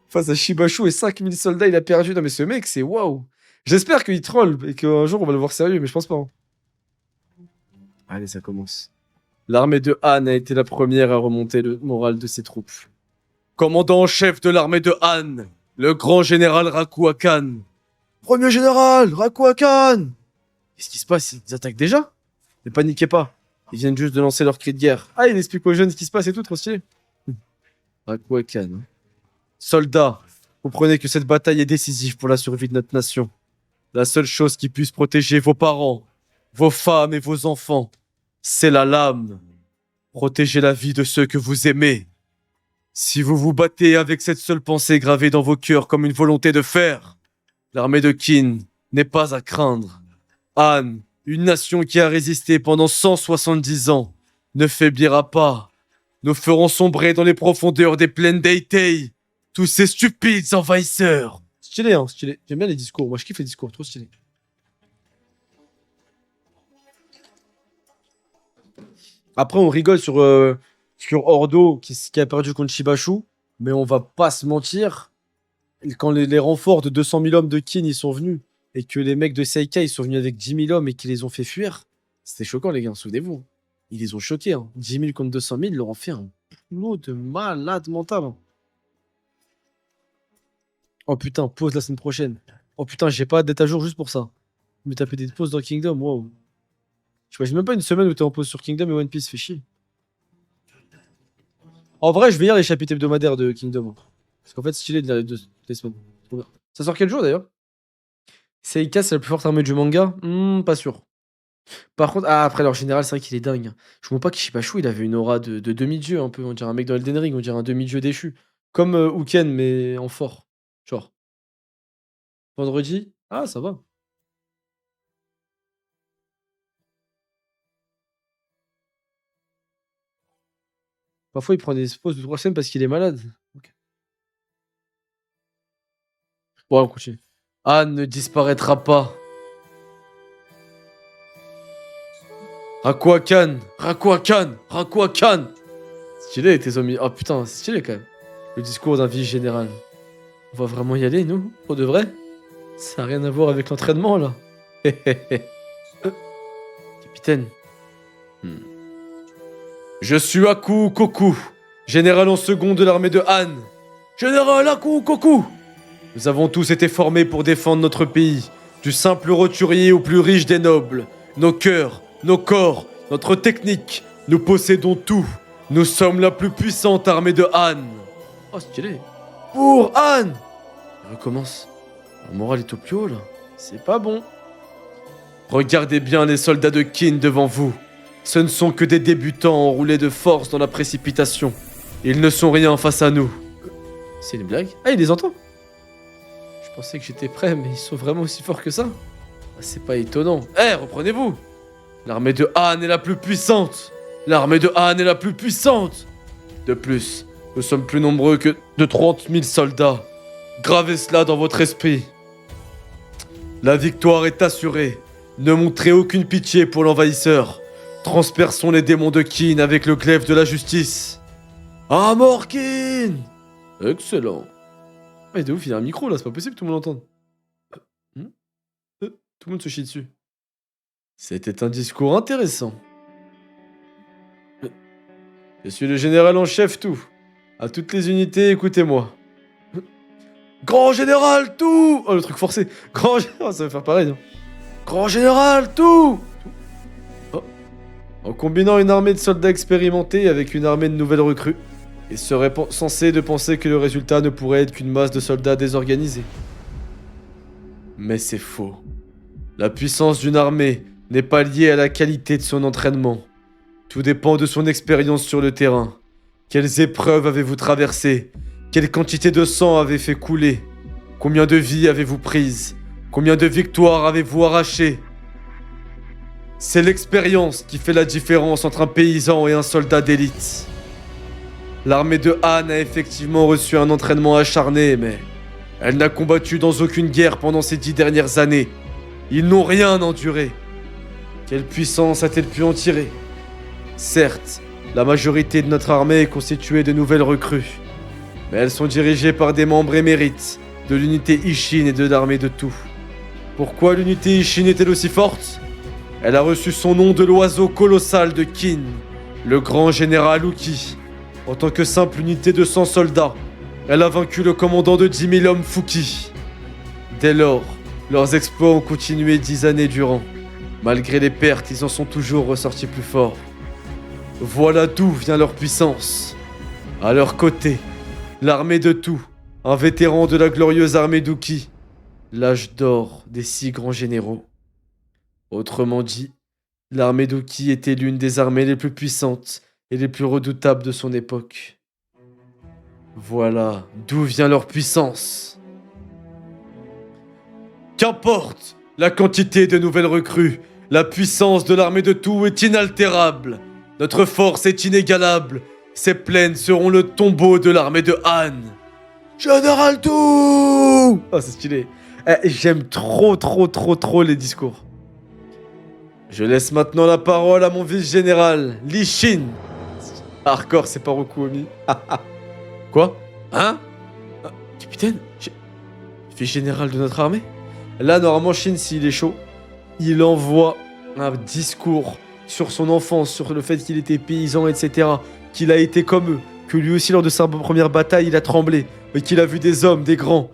Face à Shibashu et 5000 soldats, il a perdu. Non, mais ce mec, c'est waouh. J'espère qu'il troll et qu'un jour on va le voir sérieux, mais je pense pas, hein. Allez, ça commence. L'armée de Han a été la première à remonter le moral de ses troupes. Commandant en chef de l'armée de Han, le grand général Rakuakan. Premier général, Rakuakan! Qu'est-ce qui se passe? Ils attaquent déjà? Ne paniquez pas. Ils viennent juste de lancer leur cri de guerre. Ah, il explique aux jeunes ce qui se passe et tout, trop stylé. Rakuakan, hein. Soldats, comprenez que cette bataille est décisive pour la survie de notre nation. La seule chose qui puisse protéger vos parents, vos femmes et vos enfants, c'est la lame. Protégez la vie de ceux que vous aimez. Si vous vous battez avec cette seule pensée gravée dans vos cœurs comme une volonté de faire, l'armée de Qin n'est pas à craindre. Han, une nation qui a résisté pendant 170 ans, ne faiblira pas. Nous ferons sombrer dans les profondeurs des plaines d'Eitei tous ces stupides envahisseurs. Stylé, hein, stylé. J'aime bien les discours. Moi, je kiffe les discours. Trop stylé. Après, on rigole sur Ordo qui a perdu contre Shibashu. Mais on va pas se mentir. Quand les renforts de 200 000 hommes de Qin ils sont venus et que les mecs de Seika ils sont venus avec 10 000 hommes et qu'ils les ont fait fuir, c'était choquant, les gars. Souvenez-vous. Ils les ont choqués, hein. 10 000 contre 200 000, ils leur ont fait un boulot de malade mental, hein. Oh putain, pause la semaine prochaine. Oh putain, j'ai pas hâte d'être à jour juste pour ça. Me taper des pauses dans Kingdom, wow. J'imagine même pas une semaine où t'es en pause sur Kingdom et One Piece, fait chier. En vrai, je vais lire les chapitres hebdomadaires de Kingdom, hein. Parce qu'en fait, c'est stylé de lire les semaines. Trop bien. Ça sort quel jour d'ailleurs? Seika, c'est la plus forte armée du manga? Pas sûr. Par contre, ah, après leur général, c'est vrai qu'il est dingue, hein. Je vois pas que Shibashu, il avait une aura de demi-dieu un peu. On dirait un mec dans Elden Ring, on dirait un demi-dieu déchu. Comme Uken, mais en fort. Genre. Vendredi? Ah, ça va. Parfois, il prend des pauses de 3 semaines parce qu'il est malade. Ok. Bon, on continue. Anne ne disparaîtra pas. Rakuakan, Rakuakan, Rakuakan. Stylé, tes amis. Oh putain, c'est stylé quand même. Le discours d'un vice général. On va vraiment y aller, nous? Pour de vrai? Ça n'a rien à voir avec l'entraînement, là. Capitaine. Je suis Aku Koku, général en second de l'armée de Han. Général Aku Koku. Nous avons tous été formés pour défendre notre pays, du simple roturier au plus riche des nobles. Nos cœurs, nos corps, notre technique, nous possédons tout. Nous sommes la plus puissante armée de Han. Oh, stylé. Pour Han. Il recommence. Le moral est au plus haut, là. C'est pas bon. Regardez bien les soldats de Qin devant vous. Ce ne sont que des débutants enroulés de force dans la précipitation. Ils ne sont rien face à nous. C'est une blague? Ah, il les entend. Je pensais que j'étais prêt, mais ils sont vraiment aussi forts que ça. Ah, c'est pas étonnant. Eh, reprenez-vous. L'armée de Han est la plus puissante. L'armée de Han est la plus puissante. De plus, nous sommes plus nombreux que de 30 000 soldats. Gravez cela dans votre esprit. La victoire est assurée. Ne montrez aucune pitié pour l'envahisseur. Transperçons les démons de Qin avec le glaive de la justice. À mort, Qin! Excellent. Ah, de ouf, il y a un micro là, c'est pas possible que tout le monde l'entende. Tout le monde se chie dessus. C'était un discours intéressant. Je suis le général en chef tout. À toutes les unités, écoutez-moi. Grand général tout. Oh, le truc forcé. Grand général, ça va faire pareil. Hein. Grand général tout. Oh. En combinant une armée de soldats expérimentés avec une armée de nouvelles recrues, il serait censé de penser que le résultat ne pourrait être qu'une masse de soldats désorganisés. Mais c'est faux. La puissance d'une armée n'est pas liée à la qualité de son entraînement. Tout dépend de son expérience sur le terrain. Quelles épreuves avez-vous traversées? Quelle quantité de sang avez fait couler? Combien de vies avez-vous prises? Combien de victoires avez-vous arrachées? C'est l'expérience qui fait la différence entre un paysan et un soldat d'élite. L'armée de Han a effectivement reçu un entraînement acharné, mais elle n'a combattu dans aucune guerre pendant ces 10 dernières années. Ils n'ont rien enduré. Quelle puissance a-t-elle pu en tirer? Certes, la majorité de notre armée est constituée de nouvelles recrues, mais elles sont dirigées par des membres émérites de l'unité Ishin et de l'armée de tout. Pourquoi l'unité Ishin est-elle aussi forte? Elle a reçu son nom de l'oiseau colossal de Qin, le grand général Uki. En tant que simple unité de 100 soldats, elle a vaincu le commandant de 10 000 hommes Fuki. Dès lors, leurs exploits ont continué 10 années durant. Malgré les pertes, ils en sont toujours ressortis plus forts. Voilà d'où vient leur puissance. À leur côté, l'armée de tout, un vétéran de la glorieuse armée d'Uki, l'âge d'or des 6 grands généraux. Autrement dit, l'armée d'Uki était l'une des armées les plus puissantes et les plus redoutables de son époque. Voilà d'où vient leur puissance. Qu'importe la quantité de nouvelles recrues, la puissance de l'armée de tout est inaltérable. Notre force est inégalable. Ces plaines seront le tombeau de l'armée de Han. Général tout. Oh, c'est stylé. J'aime trop les discours. Je laisse maintenant la parole à mon vice-général, Li Shin. Hardcore, c'est pas Rokuomi. Quoi? Hein? Capitaine? Vice-général de notre armée? Là, normalement, Shin, s'il est chaud, il envoie un discours sur son enfance, sur le fait qu'il était paysan, etc. Qu'il a été comme eux, que lui aussi, lors de sa première bataille, il a tremblé, et qu'il a vu des hommes, des grands,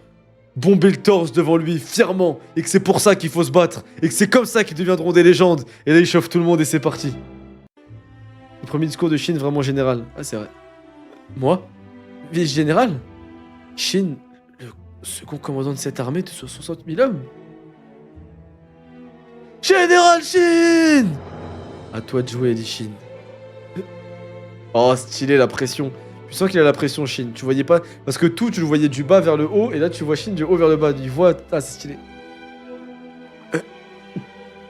bomber le torse devant lui, fièrement, et que c'est pour ça qu'il faut se battre, et que c'est comme ça qu'ils deviendront des légendes. Et là, il chauffe tout le monde et c'est parti. Le premier discours de Shin, vraiment général. Ah, c'est vrai. Moi? Vice-général? Shin, le second commandant de cette armée de 60 000 hommes? Général Shin! À toi de jouer, Li Shin. Oh, stylé, la pression. Tu sens qu'il a la pression, Shin. Tu voyais pas... Parce que tout, tu le voyais du bas vers le haut, et là, tu vois Shin du haut vers le bas. Il voit... Ah, c'est stylé.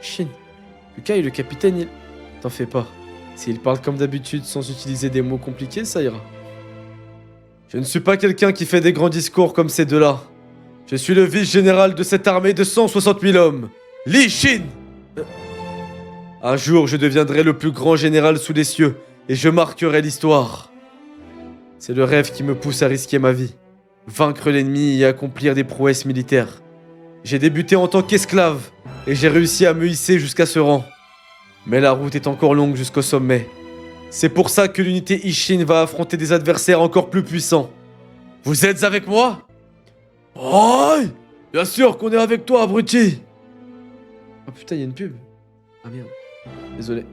Shin, le Kai, le capitaine, il... T'en fais pas. S'il parle comme d'habitude, sans utiliser des mots compliqués, ça ira. Je ne suis pas quelqu'un qui fait des grands discours comme ces deux-là. Je suis le vice-général de cette armée de 160 000 hommes. Li Shin! Un jour, je deviendrai le plus grand général sous les cieux, et je marquerai l'histoire. C'est le rêve qui me pousse à risquer ma vie. Vaincre l'ennemi et accomplir des prouesses militaires. J'ai débuté en tant qu'esclave, et j'ai réussi à me hisser jusqu'à ce rang. Mais la route est encore longue jusqu'au sommet. C'est pour ça que l'unité Ishin va affronter des adversaires encore plus puissants. Vous êtes avec moi? Oh, bien sûr qu'on est avec toi, abruti! Oh putain, il y a une pub. Ah merde. Désolé.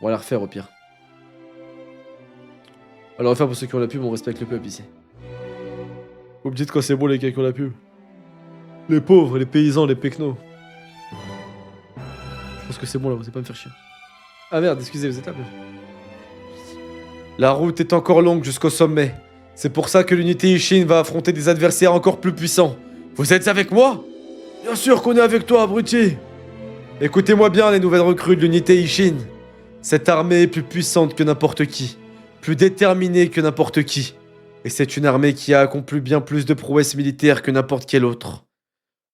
On va la refaire au pire. On va la refaire pour ceux qui ont la pub, on respecte le peuple ici. Vous me dites quand c'est bon les gars qui ont la pub. Les pauvres, les paysans, les pecnos. Je pense que c'est bon là, vous allez pas me faire chier. Ah merde, excusez, vous êtes là. La route est encore longue jusqu'au sommet. C'est pour ça que l'unité Ishin va affronter des adversaires encore plus puissants. Vous êtes avec moi? Bien sûr qu'on est avec toi, abruti. Écoutez-moi bien les nouvelles recrues de l'unité Ishin. Cette armée est plus puissante que n'importe qui. Plus déterminée que n'importe qui. Et c'est une armée qui a accompli bien plus de prouesses militaires que n'importe quelle autre.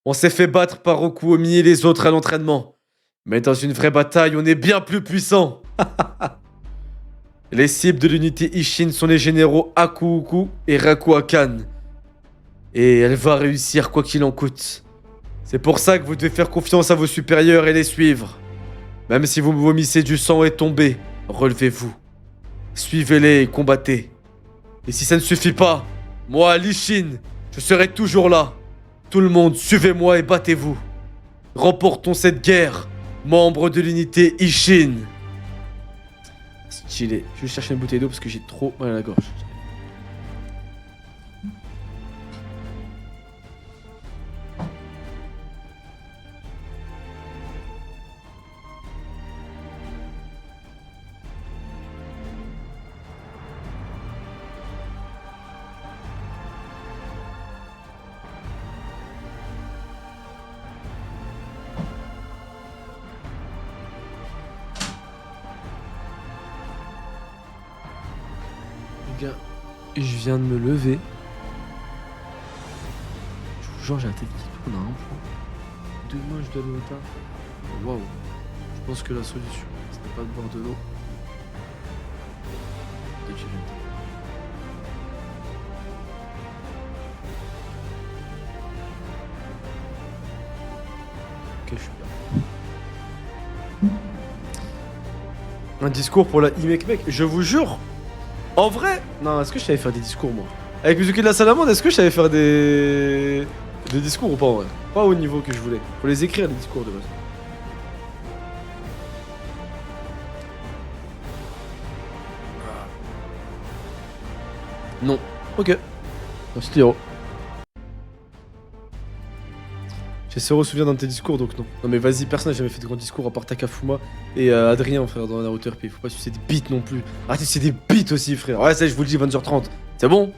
On s'est fait battre par Rokuomi et les autres à l'entraînement. Mais dans une vraie bataille, on est bien plus puissant. Les cibles de l'unité Ishin sont les généraux Hakuuku et Rakuakan. Et elle va réussir quoi qu'il en coûte. C'est pour ça que vous devez faire confiance à vos supérieurs et les suivre. Même si vous me vomissez du sang et tombez, relevez-vous. Suivez-les et combattez. Et si ça ne suffit pas, moi, Lee Shin, je serai toujours là. Tout le monde, suivez-moi et battez-vous. Remportons cette guerre, membres de l'unité Ishin. Stylé. Je vais chercher une bouteille d'eau parce que j'ai trop mal à la gorge. Je viens de me lever. Je vous jure, j'ai la tête qui tourne à un point. Demain, je dois aller au taf. Waouh. Je pense que la solution, ce n'est pas de boire de l'eau. De chiller. Ok, je suis là. Un discours pour la Imek-Mek. Je vous jure. En vrai, non, est-ce que je savais faire des discours, moi? Avec Mizuki de la Salamande, est-ce que je savais faire des discours ou pas, en vrai? Pas au niveau que je voulais. Faut les écrire, les discours, de base. Non. Ok. Merci, Tiro. J'ai zéro souvenir d'un de tes discours, donc non. Non mais vas-y, personne n'a jamais fait de grands discours à part Takafuma et Adrien, frère, dans Naruto RP. Faut pas sucer des beats non plus. Arrêtez de sucer des beats aussi, frère. Ouais, ça, je vous le dis, 20h30. C'est bon?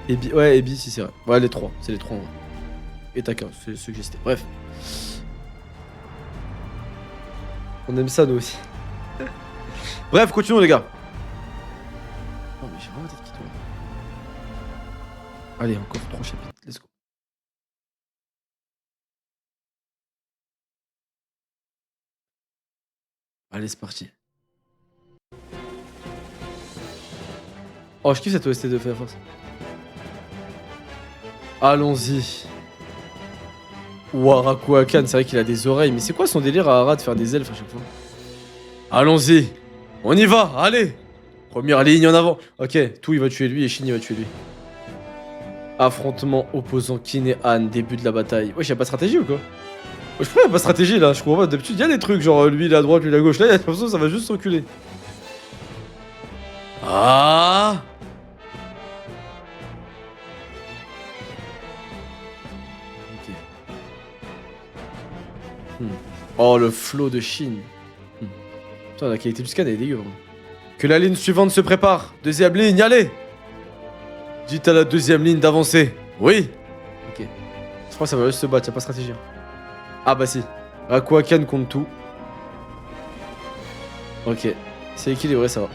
Ebi, ouais, Ebi, si c'est vrai. Ouais, les trois. C'est les trois, en vrai. Et Taka, c'est ceux que j'ai cités. Bref. On aime ça, nous aussi. Bref, continuons, les gars. Oh, mais j'ai vraiment la tête qui tourne. Allez, encore 3 chapitres. Let's go. Allez, c'est parti. Oh, je kiffe cette OST de Fire Force. Allons-y. Waraku Akan, c'est vrai qu'il a des oreilles, mais c'est quoi son délire à Hara de faire des elfes à chaque fois? Allons-y. On y va, allez. Première ligne en avant. Ok, Tout il va tuer lui et Shin il va tuer lui. Affrontement opposant Kin et Han, début de la bataille. Wesh, y'a pas de stratégie ou quoi? Je crois qu'il n'y a pas de stratégie là, je comprends pas. D'habitude, il y a des trucs genre lui il est à droite, lui il est à gauche. Là, il y a l'impression que ça va juste reculer. Ah! Ok. Oh, le flow de Shin. Putain, la qualité du scan elle est dégueu. Vraiment. Que la ligne suivante se prépare. Deuxième ligne, allez! Dites à la deuxième ligne d'avancer. Oui! Ok. Je crois que ça va juste se battre, y'a pas de stratégie. Ah bah si. Rakuakan contre tout. Ok. C'est équilibré, ça va.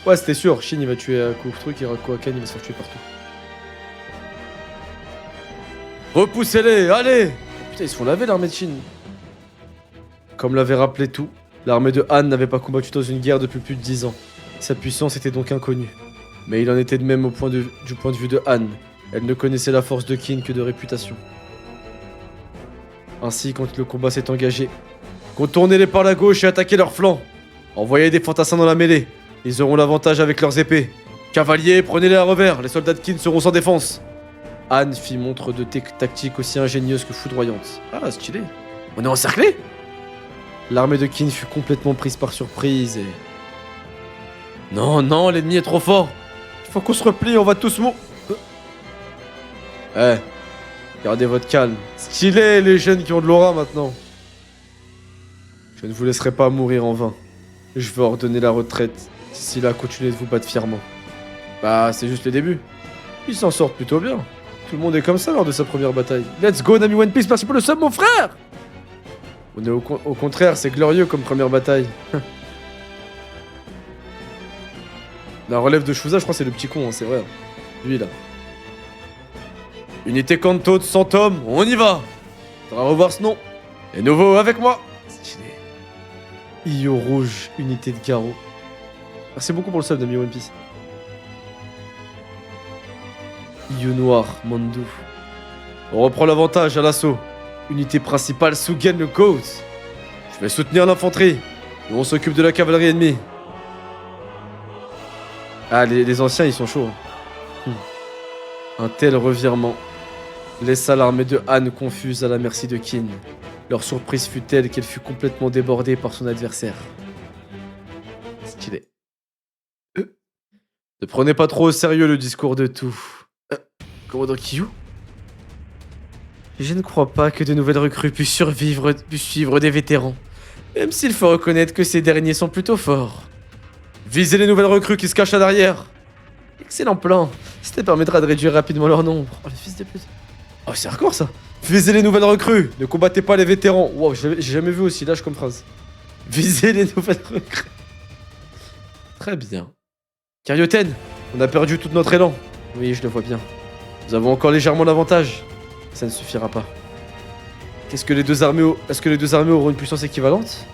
Ouais, c'était sûr. Shin il va tuer Court Truc et Rakuakan il va se faire tuer partout. Repoussez-les, allez! Putain, ils se font laver l'armée de Shin. Comme l'avait rappelé Tout, l'armée de Han n'avait pas combattu dans une guerre depuis plus de 10 ans. Sa puissance était donc inconnue. Mais il en était de même du point de vue de Han. Elle ne connaissait la force de Kin que de réputation. Ainsi, quand le combat s'est engagé, contournez-les par la gauche et attaquez leurs flancs. Envoyez des fantassins dans la mêlée. Ils auront l'avantage avec leurs épées. Cavaliers, prenez-les à revers. Les soldats de Kin seront sans défense. Han fit montre de tactiques aussi ingénieuses que foudroyantes. Ah, stylé. On est encerclés? L'armée de Kin fut complètement prise par surprise et... Non, non, l'ennemi est trop fort. Il faut qu'on se replie, on va tous mourir. Eh, gardez votre calme. Stylé, les jeunes qui ont de l'aura maintenant. Je ne vous laisserai pas mourir en vain. Je vais ordonner la retraite. D'ici là, continuez de vous battre fièrement. Bah, c'est juste le début. Ils s'en sortent plutôt bien. Tout le monde est comme ça lors de sa première bataille. Let's go, Nami One Piece, merci pour le sub, mon frère! On est au contraire, c'est glorieux comme première bataille. La relève de Shuza, je crois que c'est le petit con, hein, c'est vrai. Lui, là. Unité Kanto de 100 hommes, on y va! Faudra revoir ce nom. Et nouveau avec moi! Stylé. Io rouge, unité de Garo. Merci beaucoup pour le sub de Mi One Piece. Io noir, Mandu. On reprend l'avantage à l'assaut. Unité principale, Sugen le Goat. Je vais soutenir l'infanterie. Et on s'occupe de la cavalerie ennemie. Ah, les anciens, ils sont chauds. Un tel revirement laissa l'armée de Han confuse à la merci de Qin. Leur surprise fut telle qu'elle fut complètement débordée par son adversaire. Stylé. Ne prenez pas trop au sérieux le discours de tout. Commandant Kyu? Je ne crois pas que de nouvelles recrues puissent suivre des vétérans. Même s'il faut reconnaître que ces derniers sont plutôt forts. Visez les nouvelles recrues qui se cachent à l'arrière. Excellent plan. Cela permettra de réduire rapidement leur nombre. Oh, les fils de pute. Oh, c'est hardcore ça. Visez les nouvelles recrues. Ne combattez pas les vétérans. Wow, j'ai jamais vu aussi lâche comme phrase. Visez les nouvelles recrues. Très bien. Karyoten, on a perdu tout notre élan. Oui, je le vois bien. Nous avons encore légèrement l'avantage. Ça ne suffira pas. Est-ce que les deux armées auront une puissance équivalente?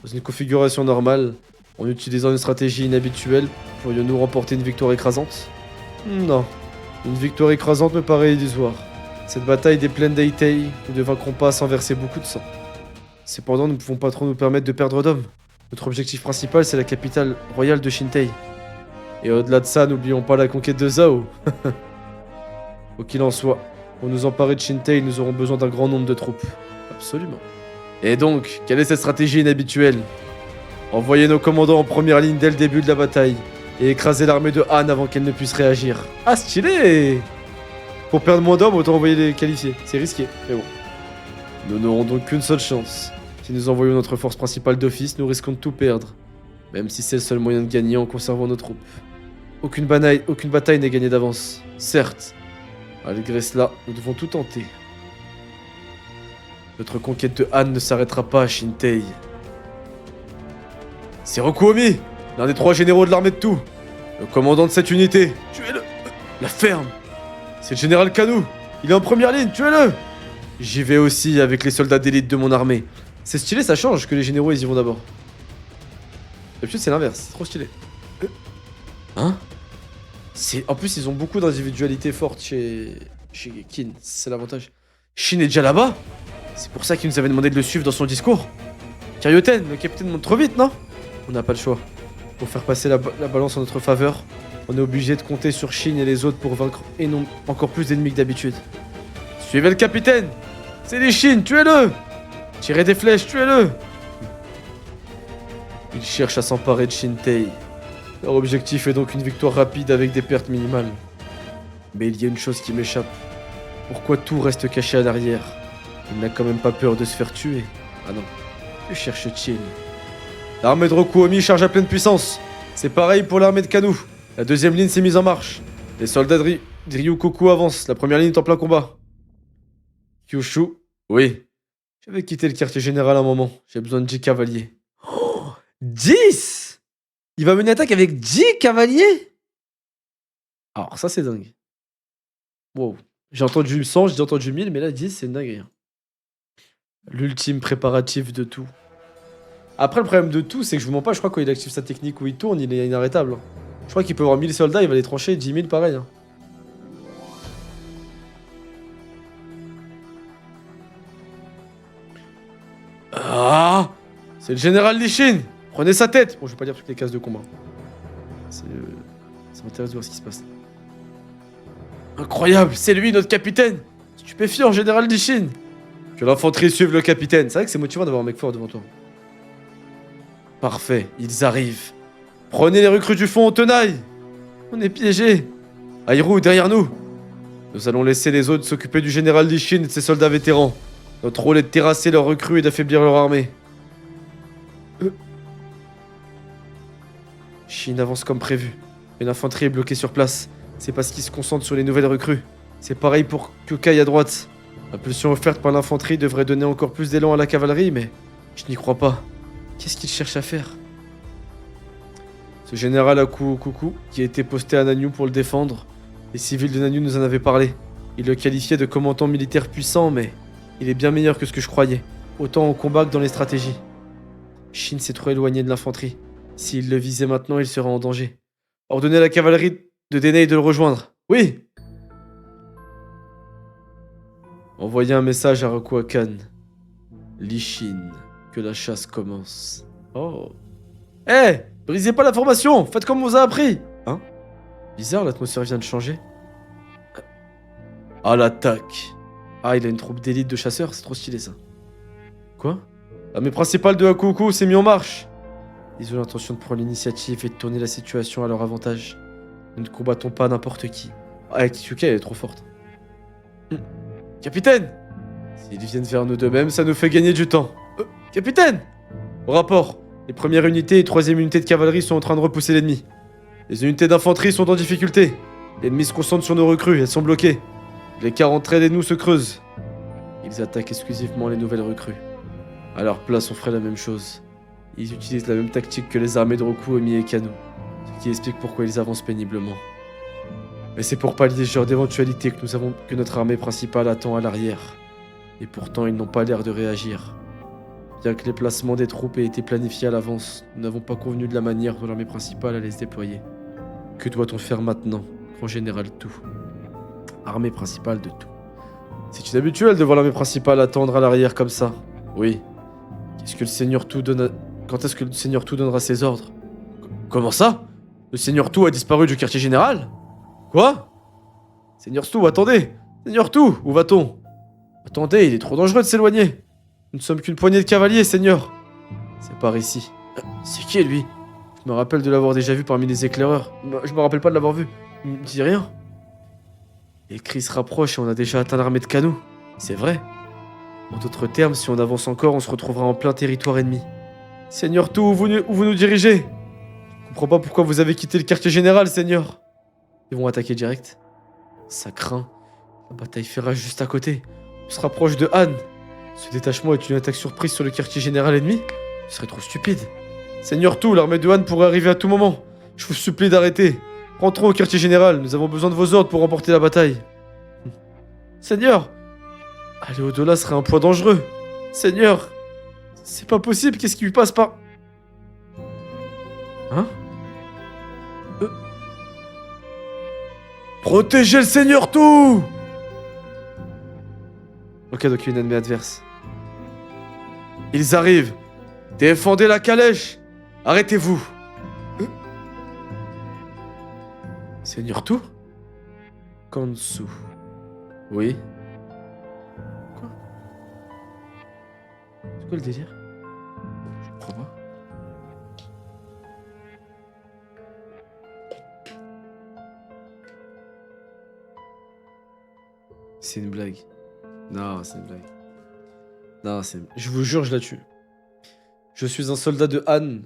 Dans une configuration normale, en utilisant une stratégie inhabituelle, pourrions-nous remporter une victoire écrasante? Non. Une victoire écrasante me paraît illusoire. Cette bataille des plaines d'Aitei, nous ne vaincrons pas sans verser beaucoup de sang. Cependant, nous ne pouvons pas trop nous permettre de perdre d'hommes. Notre objectif principal, c'est la capitale royale de Shintei. Et au-delà de ça, n'oublions pas la conquête de Zhao. Quoi qu'il en soit, pour nous emparer de Shintei, nous aurons besoin d'un grand nombre de troupes. Absolument. Et donc, quelle est cette stratégie inhabituelle? Envoyer nos commandants en première ligne dès le début de la bataille et écraser l'armée de Han avant qu'elle ne puisse réagir. Ah, stylé! Pour perdre moins d'hommes, autant envoyer les qualifiés. C'est risqué, mais bon. Nous n'aurons donc qu'une seule chance. Si nous envoyons notre force principale d'office, nous risquons de tout perdre. Même si c'est le seul moyen de gagner en conservant nos troupes. Aucune bataille n'est gagnée d'avance. Certes. Malgré cela, nous devons tout tenter. Notre conquête de Han ne s'arrêtera pas à Shintei. C'est Rokuomi, l'un des 3 généraux de l'armée de tout. Le commandant de cette unité. Tuez-le. La ferme. C'est le général Kanu. Il est en première ligne, tuez-le. J'y vais aussi avec les soldats d'élite de mon armée. C'est stylé, ça change que les généraux ils y vont d'abord. D'habitude c'est l'inverse, c'est trop stylé. Hein? En plus ils ont beaucoup d'individualités fortes chez Qin, c'est l'avantage. Shin est déjà là-bas? C'est pour ça qu'il nous avait demandé de le suivre dans son discours. Karyoten, le capitaine monte trop vite, non? On n'a pas le choix. Pour faire passer la balance en notre faveur, on est obligé de compter sur Shin et les autres pour vaincre encore plus d'ennemis que d'habitude. Suivez le capitaine! C'est les Shin, tuez-le! Tirez des flèches, tuez-le! Ils cherchent à s'emparer de Shintei. Leur objectif est donc une victoire rapide avec des pertes minimales. Mais il y a une chose qui m'échappe. Pourquoi tout reste caché à l'arrière? Il n'a quand même pas peur de se faire tuer. Ah non. Que cherche-t-il? L'armée de Rokuomi charge à pleine puissance. C'est pareil pour l'armée de Kanu. La deuxième ligne s'est mise en marche. Les soldats de Ryukoku avancent. La première ligne est en plein combat. Kyushu? Oui. Je vais quitter le quartier général un moment. J'ai besoin de 10 cavaliers. Oh, 10! Il va mener attaque avec 10 cavaliers? Alors ça c'est dingue. Wow. J'ai entendu 100, j'ai entendu 1000, mais là 10 c'est une dinguerie. L'ultime préparatif de tout. Après le problème de tout, c'est que je vous mens pas, je crois qu'il active sa technique où il tourne, il est inarrêtable. Je crois qu'il peut avoir 1000 soldats, il va les trancher, 10 000 pareil. Ah! C'est le général Lishin! Prenez sa tête! Bon, je vais pas lire toutes les cases de combat. Ça m'intéresse de voir ce qui se passe. Incroyable! C'est lui, notre capitaine! Stupéfiant, général Lishin! Que l'infanterie suive le capitaine. C'est vrai que c'est motivant d'avoir un mec fort devant toi. Parfait, ils arrivent. Prenez les recrues du fond en tenaille! On est piégés! Airu, derrière nous! Nous allons laisser les autres s'occuper du général Lishin et de ses soldats vétérans. Notre rôle est de terrasser leurs recrues et d'affaiblir leur armée. Shin avance comme prévu. Mais l'infanterie est bloquée sur place. C'est parce qu'il se concentre sur les nouvelles recrues. C'est pareil pour Kyokai à droite. L'impulsion offerte par l'infanterie devrait donner encore plus d'élan à la cavalerie, mais je n'y crois pas. Qu'est-ce qu'il cherche à faire? Ce général Akukuku, qui a été posté à Nanyu pour le défendre, les civils de Nanyu nous en avaient parlé. Il le qualifiait de commandant militaire puissant, mais il est bien meilleur que ce que je croyais, autant au combat que dans les stratégies. Shin s'est trop éloigné de l'infanterie. S'il le visait maintenant, il serait en danger. Ordonnez à la cavalerie de Denei de le rejoindre. Oui! Envoyez un message à Rokuakan. Lishin, que la chasse commence. Oh. Eh! Brisez pas la formation! Faites comme on vous a appris! Hein? Bizarre, l'atmosphère vient de changer. À l'attaque. Ah, il a une troupe d'élite de chasseurs, c'est trop stylé ça. Quoi? L'armée principale de Hakuoku s'est mise en marche. Ils ont l'intention de prendre l'initiative et de tourner la situation à leur avantage. Nous ne combattons pas n'importe qui. Ah, Kitsuka, elle est trop forte. Capitaine! S'ils viennent vers nous d'eux-mêmes, ça nous fait gagner du temps. Capitaine! Au rapport, les premières unités et troisième unité de cavalerie sont en train de repousser l'ennemi. Les unités d'infanterie sont en difficulté. L'ennemi se concentre sur nos recrues, elles sont bloquées. L'écart entre elles et nous se creuse. Ils attaquent exclusivement les nouvelles recrues. À leur place, on ferait la même chose. Ils utilisent la même tactique que les armées de Roku, Omi et Kano, ce qui explique pourquoi ils avancent péniblement. Mais c'est pour pallier ce genre d'éventualité que notre armée principale attend à l'arrière. Et pourtant, ils n'ont pas l'air de réagir. Bien que les placements des troupes aient été planifiés à l'avance, nous n'avons pas convenu de la manière dont l'armée principale allait se déployer. Que doit-on faire maintenant, grand général Tout? Armée principale de Tout. C'est inhabituel de voir l'armée principale attendre à l'arrière comme ça. Oui. Qu'est-ce que le Seigneur Tout donne à... Quand est-ce que le Seigneur Tout donnera ses ordres? Comment ça? Le Seigneur Tout a disparu du quartier général? Quoi? Seigneur Tout, attendez! Seigneur Tout, où va-t-on? Attendez, il est trop dangereux de s'éloigner. Nous ne sommes qu'une poignée de cavaliers, Seigneur. C'est par ici. C'est qui, lui? Je me rappelle de l'avoir déjà vu parmi les éclaireurs. Je me rappelle pas de l'avoir vu. Il me dit rien. Les cris se rapprochent et on a déjà atteint l'armée de Kano. C'est vrai. En d'autres termes, si on avance encore, on se retrouvera en plein territoire ennemi. Seigneur Tout, où vous nous dirigez? Je comprends pas pourquoi vous avez quitté le quartier général, Seigneur. Ils vont attaquer direct. Ça craint. La bataille fait rage juste à côté. On se rapproche de Han. Ce détachement est une attaque surprise sur le quartier général ennemi? Ce serait trop stupide. Seigneur Tout, l'armée de Han pourrait arriver à tout moment. Je vous supplie d'arrêter. Rentrons au quartier général. Nous avons besoin de vos ordres pour remporter la bataille. Seigneur! Aller au-delà serait un poids dangereux. Seigneur! C'est pas possible, qu'est-ce qui lui passe par... Hein? Protégez le Seigneur Tout! Ok, donc il y a une ennemi adverse. Ils arrivent! Défendez la calèche! Arrêtez-vous! Seigneur Tout? Kansu. Oui? Quoi? C'est quoi le délire? Je comprends pas. C'est une blague. Non, c'est une blague. Non, c'est... Je vous jure, je la tue. Je suis un soldat de Han.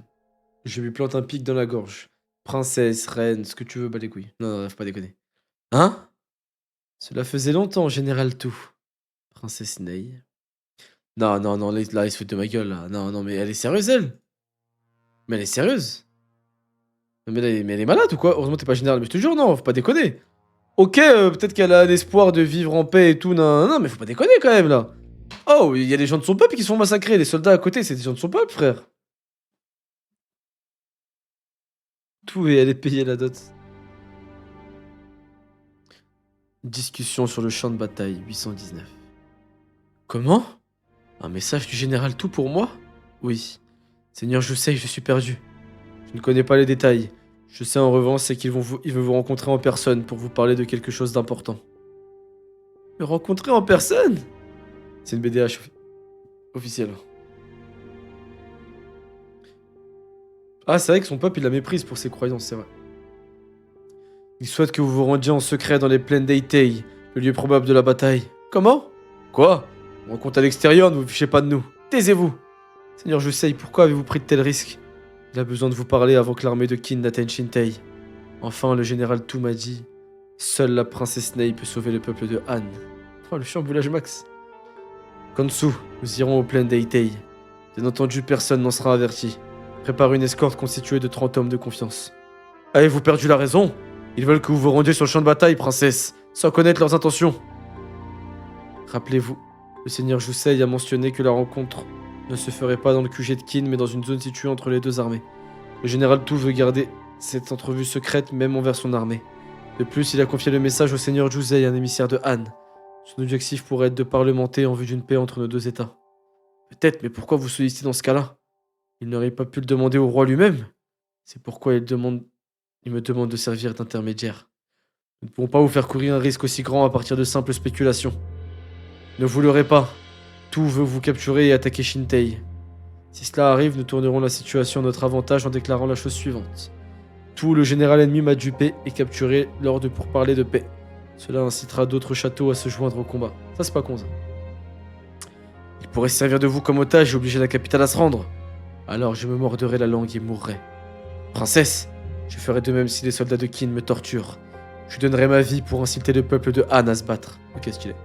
Je lui plante un pic dans la gorge. Princesse, reine, ce que tu veux, bah les couilles. Non, faut pas déconner. Hein? Cela faisait longtemps, Général Tout. Princesse Ney. Non, non, non, là, il se fout de ma gueule, là. Non, non, mais elle est sérieuse, elle? Mais elle est sérieuse? Mais elle est malade ou quoi? Heureusement, t'es pas général, mais je te jure, non, faut pas déconner. Ok, peut-être qu'elle a l'espoir de vivre en paix et tout, non, non, mais faut pas déconner quand même, là. Oh, il y a des gens de son peuple qui se font massacrer. Les soldats à côté, c'est des gens de son peuple, frère. Tout et elle est payée la dot. Discussion sur le champ de bataille, 819. Comment? Un message du général Tout pour moi? Oui. Seigneur Jusei, je suis perdu. Je ne connais pas les détails. Je sais en revanche, c'est il veut vous rencontrer en personne pour vous parler de quelque chose d'important. Me rencontrer en personne? C'est une BDH officielle. Ah, c'est vrai que son peuple, il la méprise pour ses croyances, c'est vrai. Il souhaite que vous vous rendiez en secret dans les plaines d'Eitei, le lieu probable de la bataille. Comment? Quoi? On rencontre à l'extérieur, ne vous fichez pas de nous. Taisez-vous! Seigneur Jusei, pourquoi avez-vous pris de tels risques? Il a besoin de vous parler avant que l'armée de Qin n'atteigne Shintei. Enfin, le général Tout m'a dit... Seule la princesse Ney peut sauver le peuple de Han. Oh, le chamboulage max. Kansu, nous irons aux plaines d'Eitei. Bien entendu, personne n'en sera averti. Prépare une escorte constituée de 30 hommes de confiance. Avez-vous perdu la raison? Ils veulent que vous vous rendiez sur le champ de bataille, princesse, sans connaître leurs intentions. Rappelez-vous, le seigneur Jusei a mentionné que la rencontre ne se ferait pas dans le QG de Qin, mais dans une zone située entre les deux armées. Le général Tout veut garder cette entrevue secrète, même envers son armée. De plus, il a confié le message au seigneur Jusei, un émissaire de Han. Son objectif pourrait être de parlementer en vue d'une paix entre nos deux États. Peut-être, mais pourquoi vous sollicitez dans ce cas-là? Il n'aurait pas pu le demander au roi lui-même. C'est pourquoi il demande Il me demande de servir d'intermédiaire. Nous ne pourrons pas vous faire courir un risque aussi grand à partir de simples spéculations. Ne vous leurrez pas. Tout veut vous capturer et attaquer Shintei. Si cela arrive, nous tournerons la situation à notre avantage en déclarant la chose suivante. Tout le général ennemi m'a dupé et capturé lors de pourparlers de paix. Cela incitera d'autres châteaux à se joindre au combat. Ça, c'est pas con, ça. Il pourrait se servir de vous comme otage et obliger la capitale à se rendre. Alors je me mordrai la langue et mourrai. Princesse, je ferai de même si les soldats de Qin me torturent. Je donnerai ma vie pour inciter le peuple de Han à se battre. Ok, stylé.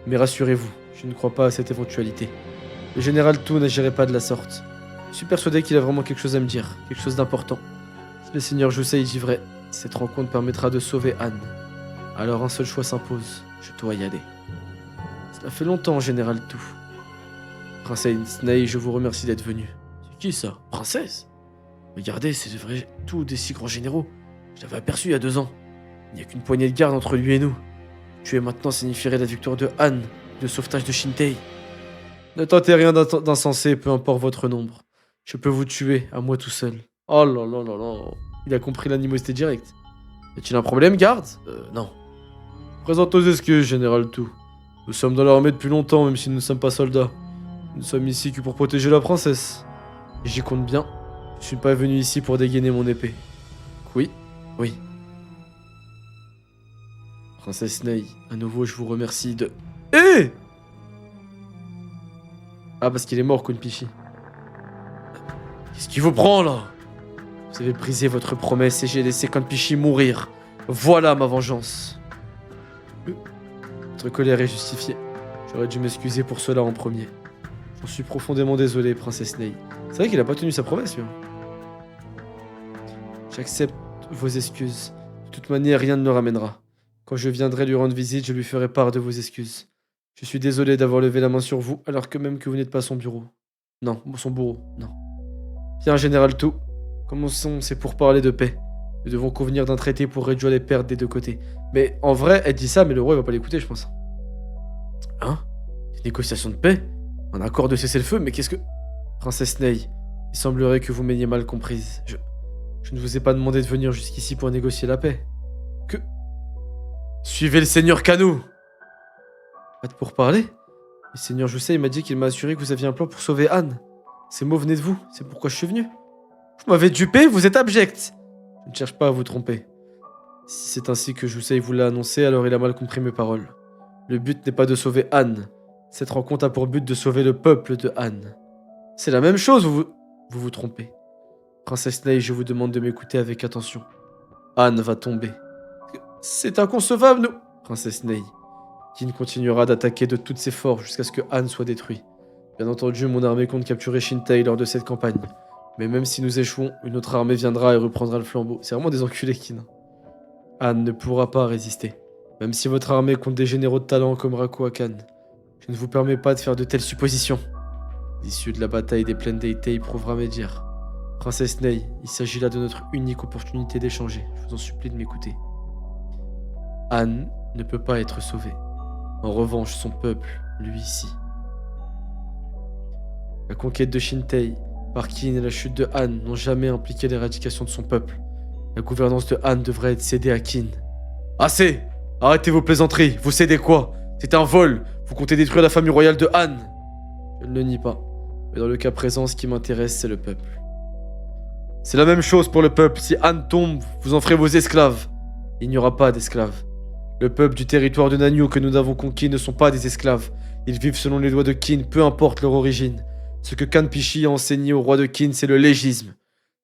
Mais rassurez-vous, je ne crois pas à cette éventualité. Le général Tu n'agirait pas de la sorte. Je suis persuadé qu'il a vraiment quelque chose à me dire, quelque chose d'important. Si le seigneur Jusei dit vrai, cette rencontre permettra de sauver Han. Alors un seul choix s'impose, je dois y aller. Cela fait longtemps, général Tu. Princesse Ney, je vous remercie d'être venu. C'est qui ça? Princesse? Regardez, c'est vrai, tous des si grands généraux. Je l'avais aperçu il y a 2 ans. Il n'y a qu'une poignée de garde entre lui et nous. Tuer maintenant signifierait la victoire de Han, le sauvetage de Shintei. Ne tentez rien d'insensé, peu importe votre nombre. Je peux vous tuer, à moi tout seul. Oh là là là là. Il a compris l'animosité directe. Y a-t-il un problème, garde? Non. Présente aux excuses, général Tu. Nous sommes dans l'armée depuis longtemps, même si nous ne sommes pas soldats. Nous sommes ici que pour protéger la princesse. Et j'y compte bien. Je suis pas venu ici pour dégainer mon épée. Oui, oui. Princesse Ney, à nouveau, je vous remercie de... Eh! Ah, parce qu'il est mort, Kunpichi. Qu'est-ce qui vous prend, là? Vous avez brisé votre promesse et j'ai laissé Kunpichi mourir. Voilà ma vengeance. Votre colère est justifiée. J'aurais dû m'excuser pour cela en premier. J'en suis profondément désolé, princesse Ney. C'est vrai qu'il a pas tenu sa promesse, lui. J'accepte vos excuses. De toute manière, rien ne le ramènera. Quand je viendrai lui rendre visite, je lui ferai part de vos excuses. Je suis désolé d'avoir levé la main sur vous, alors que même que vous n'êtes pas son bureau. Non, son bourreau, non. Bien, général Tu. Commençons, c'est pour parler de paix. Nous devons convenir d'un traité pour réduire les pertes des 2 côtés. Mais en vrai, elle dit ça, mais le roi il va pas l'écouter, je pense. Hein? Des négociations de paix? Un accord de cessez-le-feu? Mais qu'est-ce que... Princesse Ney, il semblerait que vous m'ayez mal comprise. Je ne vous ai pas demandé de venir jusqu'ici pour négocier la paix. Que... Suivez le seigneur Kanu! Pas de pourparler? Le seigneur Jusei m'a dit qu'il m'a assuré que vous aviez un plan pour sauver Anne. Ces mots venaient de vous, c'est pourquoi je suis venu. Vous m'avez dupé, vous êtes abject! Je ne cherche pas à vous tromper. Si c'est ainsi que Jusei vous l'a annoncé, alors il a mal compris mes paroles. Le but n'est pas de sauver Anne. Cette rencontre a pour but de sauver le peuple de Anne. C'est la même chose, vous vous trompez. Princesse Ney, je vous demande de m'écouter avec attention. Anne va tomber. C'est inconcevable, nous... Princesse Ney. Qin continuera d'attaquer de toutes ses forces jusqu'à ce que Han soit détruit. Bien entendu, mon armée compte capturer Shintei lors de cette campagne. Mais même si nous échouons, une autre armée viendra et reprendra le flambeau. C'est vraiment des enculés, Qin. Han ne pourra pas résister. Même si votre armée compte des généraux de talent comme Raku Akan. Je ne vous permets pas de faire de telles suppositions. L'issue de la bataille des plaines d'Eitei prouvera mes dires. Princesse Ney, il s'agit là de notre unique opportunité d'échanger. Je vous en supplie de m'écouter. Han ne peut pas être sauvé. En revanche, son peuple, lui, si. La conquête de Shintei par Qin et la chute de Han n'ont jamais impliqué l'éradication de son peuple. La gouvernance de Han devrait être cédée à Qin. Assez! Arrêtez vos plaisanteries, vous cédez quoi? C'est un vol! Vous comptez détruire la famille royale de Han! Je ne le nie pas. Mais dans le cas présent, ce qui m'intéresse, c'est le peuple. C'est la même chose pour le peuple. Si Han tombe, vous en ferez vos esclaves. Il n'y aura pas d'esclaves. Le peuple du territoire de Nanyu que nous avons conquis ne sont pas des esclaves. Ils vivent selon les lois de Qin, peu importe leur origine. Ce que Kanpichi a enseigné au roi de Qin, c'est le légisme.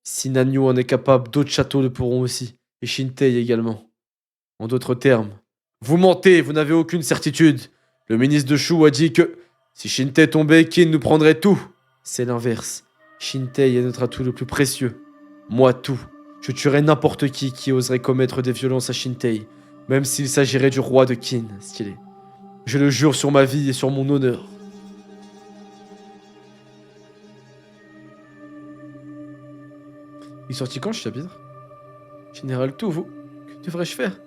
Si Nanyu en est capable, d'autres châteaux le pourront aussi. Et Shintei également. En d'autres termes, vous mentez, vous n'avez aucune certitude. Le ministre de Shu a dit que si Shintei tombait, Qin nous prendrait tout. C'est l'inverse. Shintei est notre atout le plus précieux. Moi, tout. Je tuerais n'importe qui oserait commettre des violences à Shintei. Même s'il s'agirait du roi de Qin, stylé. Je le jure sur ma vie et sur mon honneur. Il est sorti quand ce chapitre? Général Tu, vous, que devrais-je faire?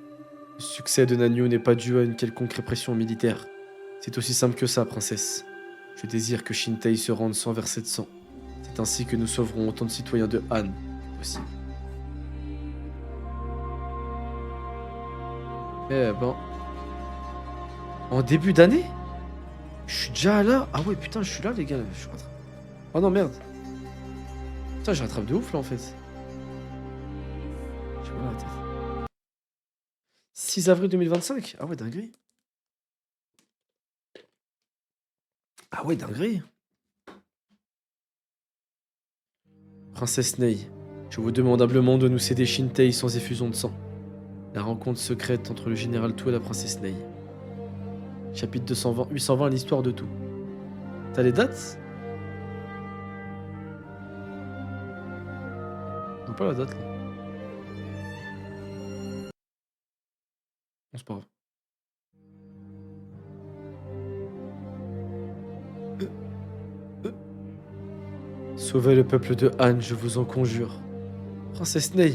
Le succès de Nanyu n'est pas dû à une quelconque répression militaire. C'est aussi simple que ça, princesse. Je désire que Shintei se rende sans verser de sang. C'est ainsi que nous sauverons autant de citoyens de Han que possible. Eh ben... En début d'année? Je suis déjà là? Ah ouais, putain, je suis là, les gars. Je suis rattrape. Oh non, merde. Putain, je rattrape de ouf, là, en fait. J'ai mal à la tête. 6 avril 2025? Ah ouais, dinguerie. Ah ouais, dinguerie. Princesse Ney, je vous demande humblement de nous céder Shintai sans effusion de sang. La rencontre secrète entre le général Tou et la princesse Ney. Chapitre 220, 820, l'histoire de tout. T'as les dates? Non, pas la date, là. Bon, c'est pas grave. Sauvez le peuple de Han, je vous en conjure. Princesse Ney,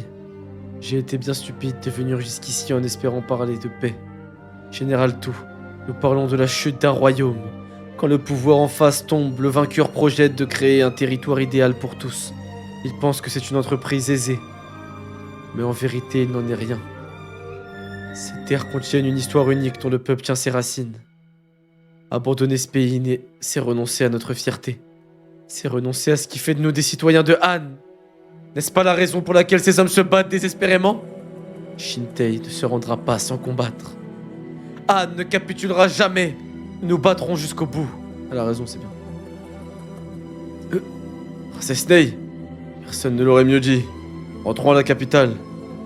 j'ai été bien stupide de venir jusqu'ici en espérant parler de paix. Général Tou, nous parlons de la chute d'un royaume. Quand le pouvoir en face tombe, le vainqueur projette de créer un territoire idéal pour tous. Il pense que c'est une entreprise aisée. Mais en vérité, il n'en est rien. Ces terres contiennent une histoire unique dont le peuple tient ses racines. Abandonner ce pays, c'est renoncer à notre fierté. C'est renoncer à ce qui fait de nous des citoyens de Han. N'est-ce pas la raison pour laquelle ces hommes se battent désespérément? Shintai ne se rendra pas sans combattre. Han ne capitulera jamais. Nous nous battrons jusqu'au bout. Elle a raison, c'est bien. Princesse Ney, personne ne l'aurait mieux dit. Entrons à la capitale.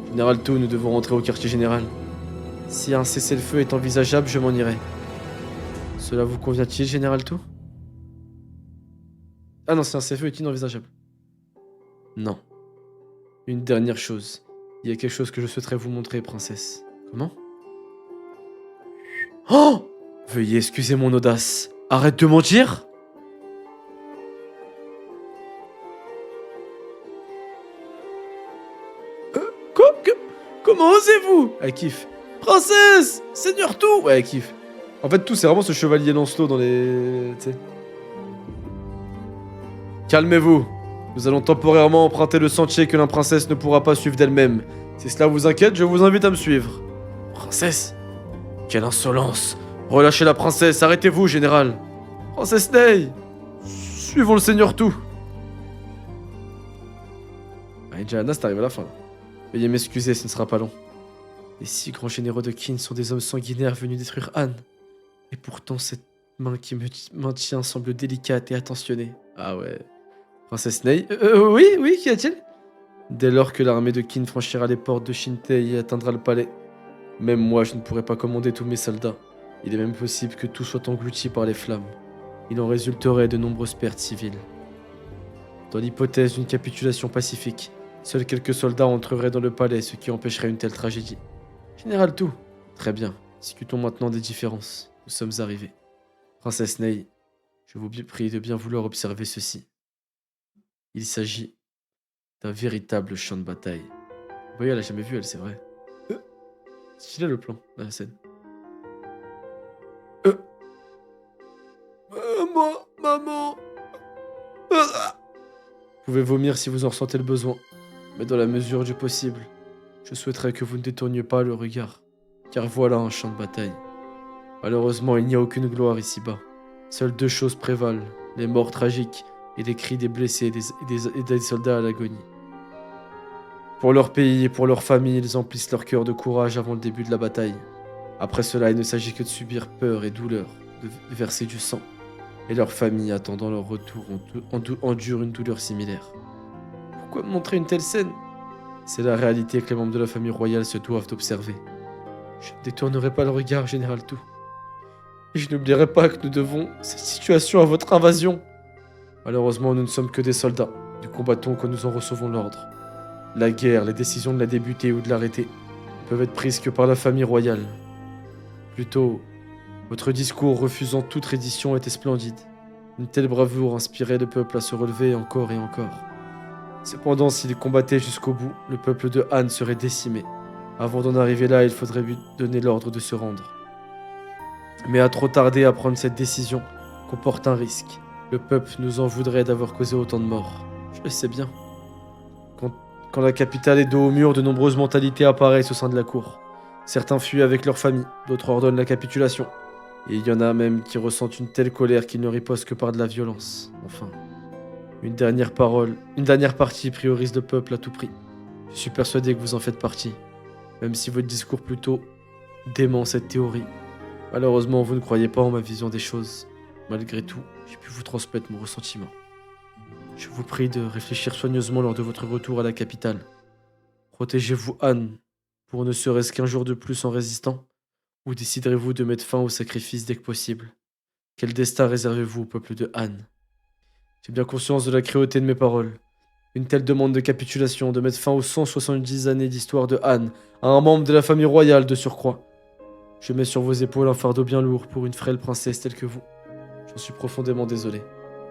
Général Tou, nous devons rentrer au quartier général. Si un cessez-le-feu est envisageable, je m'en irai. Cela vous convient-il, Général Tou? Ah non, c'est un cessez-le-feu est inenvisageable. Non. Une dernière chose. Il y a quelque chose que je souhaiterais vous montrer, princesse. Comment? Oh! Veuillez excuser mon audace. Arrête de mentir! Comment osez-vous? Elle kiffe. Princesse! Seigneur Tou! Ouais, elle kiffe. En fait, Tou, c'est vraiment ce chevalier Lancelot dans les... Tu sais. Calmez-vous. Nous allons temporairement emprunter le sentier que la princesse ne pourra pas suivre d'elle-même. Si cela vous inquiète, je vous invite à me suivre. Princesse? Quelle insolence! Relâchez la princesse, arrêtez-vous, général. Princesse Ney! Suivons le Seigneur Tou. Allez, Johanna, c'est arrivé à la fin. Veuillez m'excuser, ce ne sera pas long. Les 6 grands généraux de Qin sont des hommes sanguinaires venus détruire Han. Et pourtant, cette main qui me maintient semble délicate et attentionnée. Ah ouais. Princesse Ney? Oui, qu'y a-t-il? Dès lors que l'armée de Qin franchira les portes de Shintai et atteindra le palais, même moi, je ne pourrai pas commander tous mes soldats. Il est même possible que tout soit englouti par les flammes. Il en résulterait de nombreuses pertes civiles. Dans l'hypothèse d'une capitulation pacifique, seuls quelques soldats entreraient dans le palais, ce qui empêcherait une telle tragédie. Général Tou. Très bien. Discutons maintenant des différences. Nous sommes arrivés. Princesse Ney, je vous prie de bien vouloir observer ceci. Il s'agit d'un véritable champ de bataille. Vous voyez, elle a jamais vu, elle, c'est vrai. Stylé le plan, la scène. Maman. Vous pouvez vomir si vous en ressentez le besoin, mais dans la mesure du possible, je souhaiterais que vous ne détourniez pas le regard, car voilà un champ de bataille. Malheureusement, il n'y a aucune gloire ici-bas. Seules 2 choses prévalent, les morts tragiques et les cris des blessés et des soldats à l'agonie. Pour leur pays et pour leur famille, ils emplissent leur cœur de courage avant le début de la bataille. Après cela, il ne s'agit que de subir peur et douleur, de verser du sang. Et leur famille, attendant leur retour, endure une douleur similaire. Pourquoi me montrer une telle scène? C'est la réalité que les membres de la famille royale se doivent d'observer. Je ne détournerai pas le regard, Général Tou. Et je n'oublierai pas que nous devons cette situation à votre invasion. Malheureusement, nous ne sommes que des soldats. Nous combattons quand nous en recevons l'ordre. La guerre, les décisions de la débuter ou de l'arrêter, ne peuvent être prises que par la famille royale. Plutôt, votre discours refusant toute reddition était splendide. Une telle bravoure inspirait le peuple à se relever encore et encore. Cependant, s'il combattait jusqu'au bout, le peuple de Han serait décimé. Avant d'en arriver là, il faudrait lui donner l'ordre de se rendre. Mais à trop tarder à prendre cette décision comporte un risque. Le peuple nous en voudrait d'avoir causé autant de morts. Je le sais bien. Quand la capitale est dos au mur, de nombreuses mentalités apparaissent au sein de la cour. Certains fuient avec leur famille, d'autres ordonnent la capitulation. Et il y en a même qui ressentent une telle colère qu'ils ne ripostent que par de la violence. Enfin, une dernière partie priorise le peuple à tout prix. Je suis persuadé que vous en faites partie, même si votre discours plutôt dément cette théorie. Malheureusement, vous ne croyez pas en ma vision des choses. Malgré tout, j'ai pu vous transmettre mon ressentiment. Je vous prie de réfléchir soigneusement lors de votre retour à la capitale. Protégez-vous Anne, pour ne serait-ce qu'un jour de plus en résistant, ou déciderez-vous de mettre fin au sacrifice dès que possible? Quel destin réservez-vous au peuple de Anne? J'ai bien conscience de la cruauté de mes paroles. Une telle demande de capitulation, de mettre fin aux 170 années d'histoire de Anne, à un membre de la famille royale de surcroît. Je mets sur vos épaules un fardeau bien lourd pour une frêle princesse telle que vous. J'en suis profondément désolé,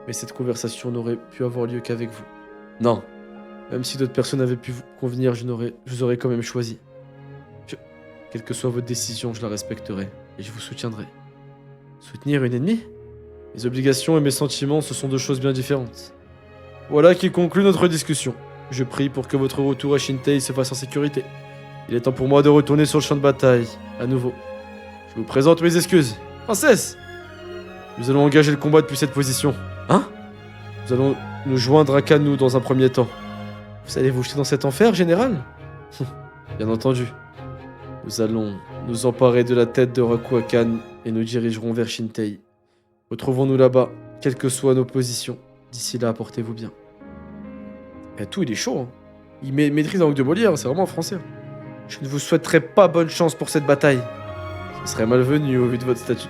mais cette conversation n'aurait pu avoir lieu qu'avec vous. Non, même si d'autres personnes avaient pu vous convenir, je vous aurais quand même choisi. Quelle que soit votre décision, je la respecterai, et je vous soutiendrai. Soutenir une ennemie? Mes obligations et mes sentiments, ce sont deux choses bien différentes. Voilà qui conclut notre discussion. Je prie pour que votre retour à Shintei se fasse en sécurité. Il est temps pour moi de retourner sur le champ de bataille, à nouveau. Je vous présente mes excuses. Princesse! Nous allons engager le combat depuis cette position. Hein? Nous allons nous joindre à Kanu dans un premier temps. Vous allez vous jeter dans cet enfer, général? Bien entendu. Nous allons nous emparer de la tête de Rakuakan et nous dirigerons vers Shintei. Retrouvons-nous là-bas, quelles que soient nos positions. D'ici là, portez-vous bien. Et tout, il est chaud. Hein. Il maîtrise la langue de Molière, c'est vraiment un français. Je ne vous souhaiterais pas bonne chance pour cette bataille. Ce serait malvenu au vu de votre statut.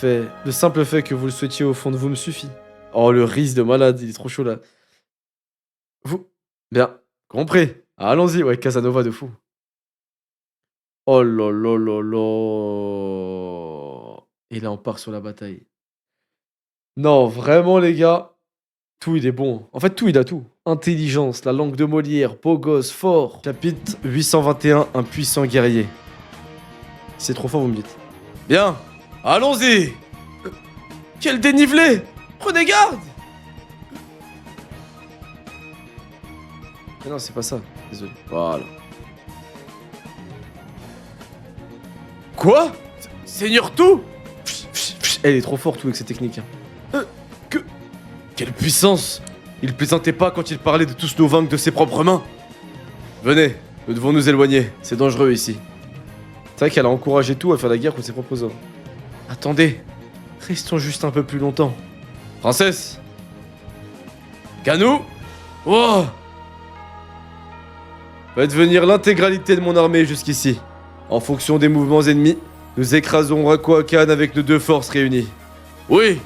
Le simple fait que vous le souhaitiez au fond de vous me suffit. Oh, le risque de malade, il est trop chaud là. Vous? Bien, compris. Allons-y, ouais, Casanova de fou. Oh là là là là. Et là, on part sur la bataille. Non, vraiment, les gars. Tout, il est bon. En fait, tout, il a tout. Intelligence, la langue de Molière, beau gosse, fort. Chapitre 821, un puissant guerrier. Si c'est trop fort, vous me dites. Bien, allons-y. Quel dénivelé! Prenez garde! Mais non, c'est pas ça. Désolé. Voilà. Quoi? Seigneur Tout? Elle est trop forte, tout, avec ses techniques. Quelle puissance! Il plaisantait pas quand il parlait de tous nous vaincre de ses propres mains. Venez, nous devons nous éloigner. C'est dangereux ici. C'est vrai qu'elle a encouragé Tout à faire la guerre contre ses propres hommes. Attendez. Restons juste un peu plus longtemps. Princesse! Kanu! Oh! Faites venir l'intégralité de mon armée jusqu'ici. En fonction des mouvements ennemis, nous écrasons Rakuakan avec nos deux forces réunies. Oui!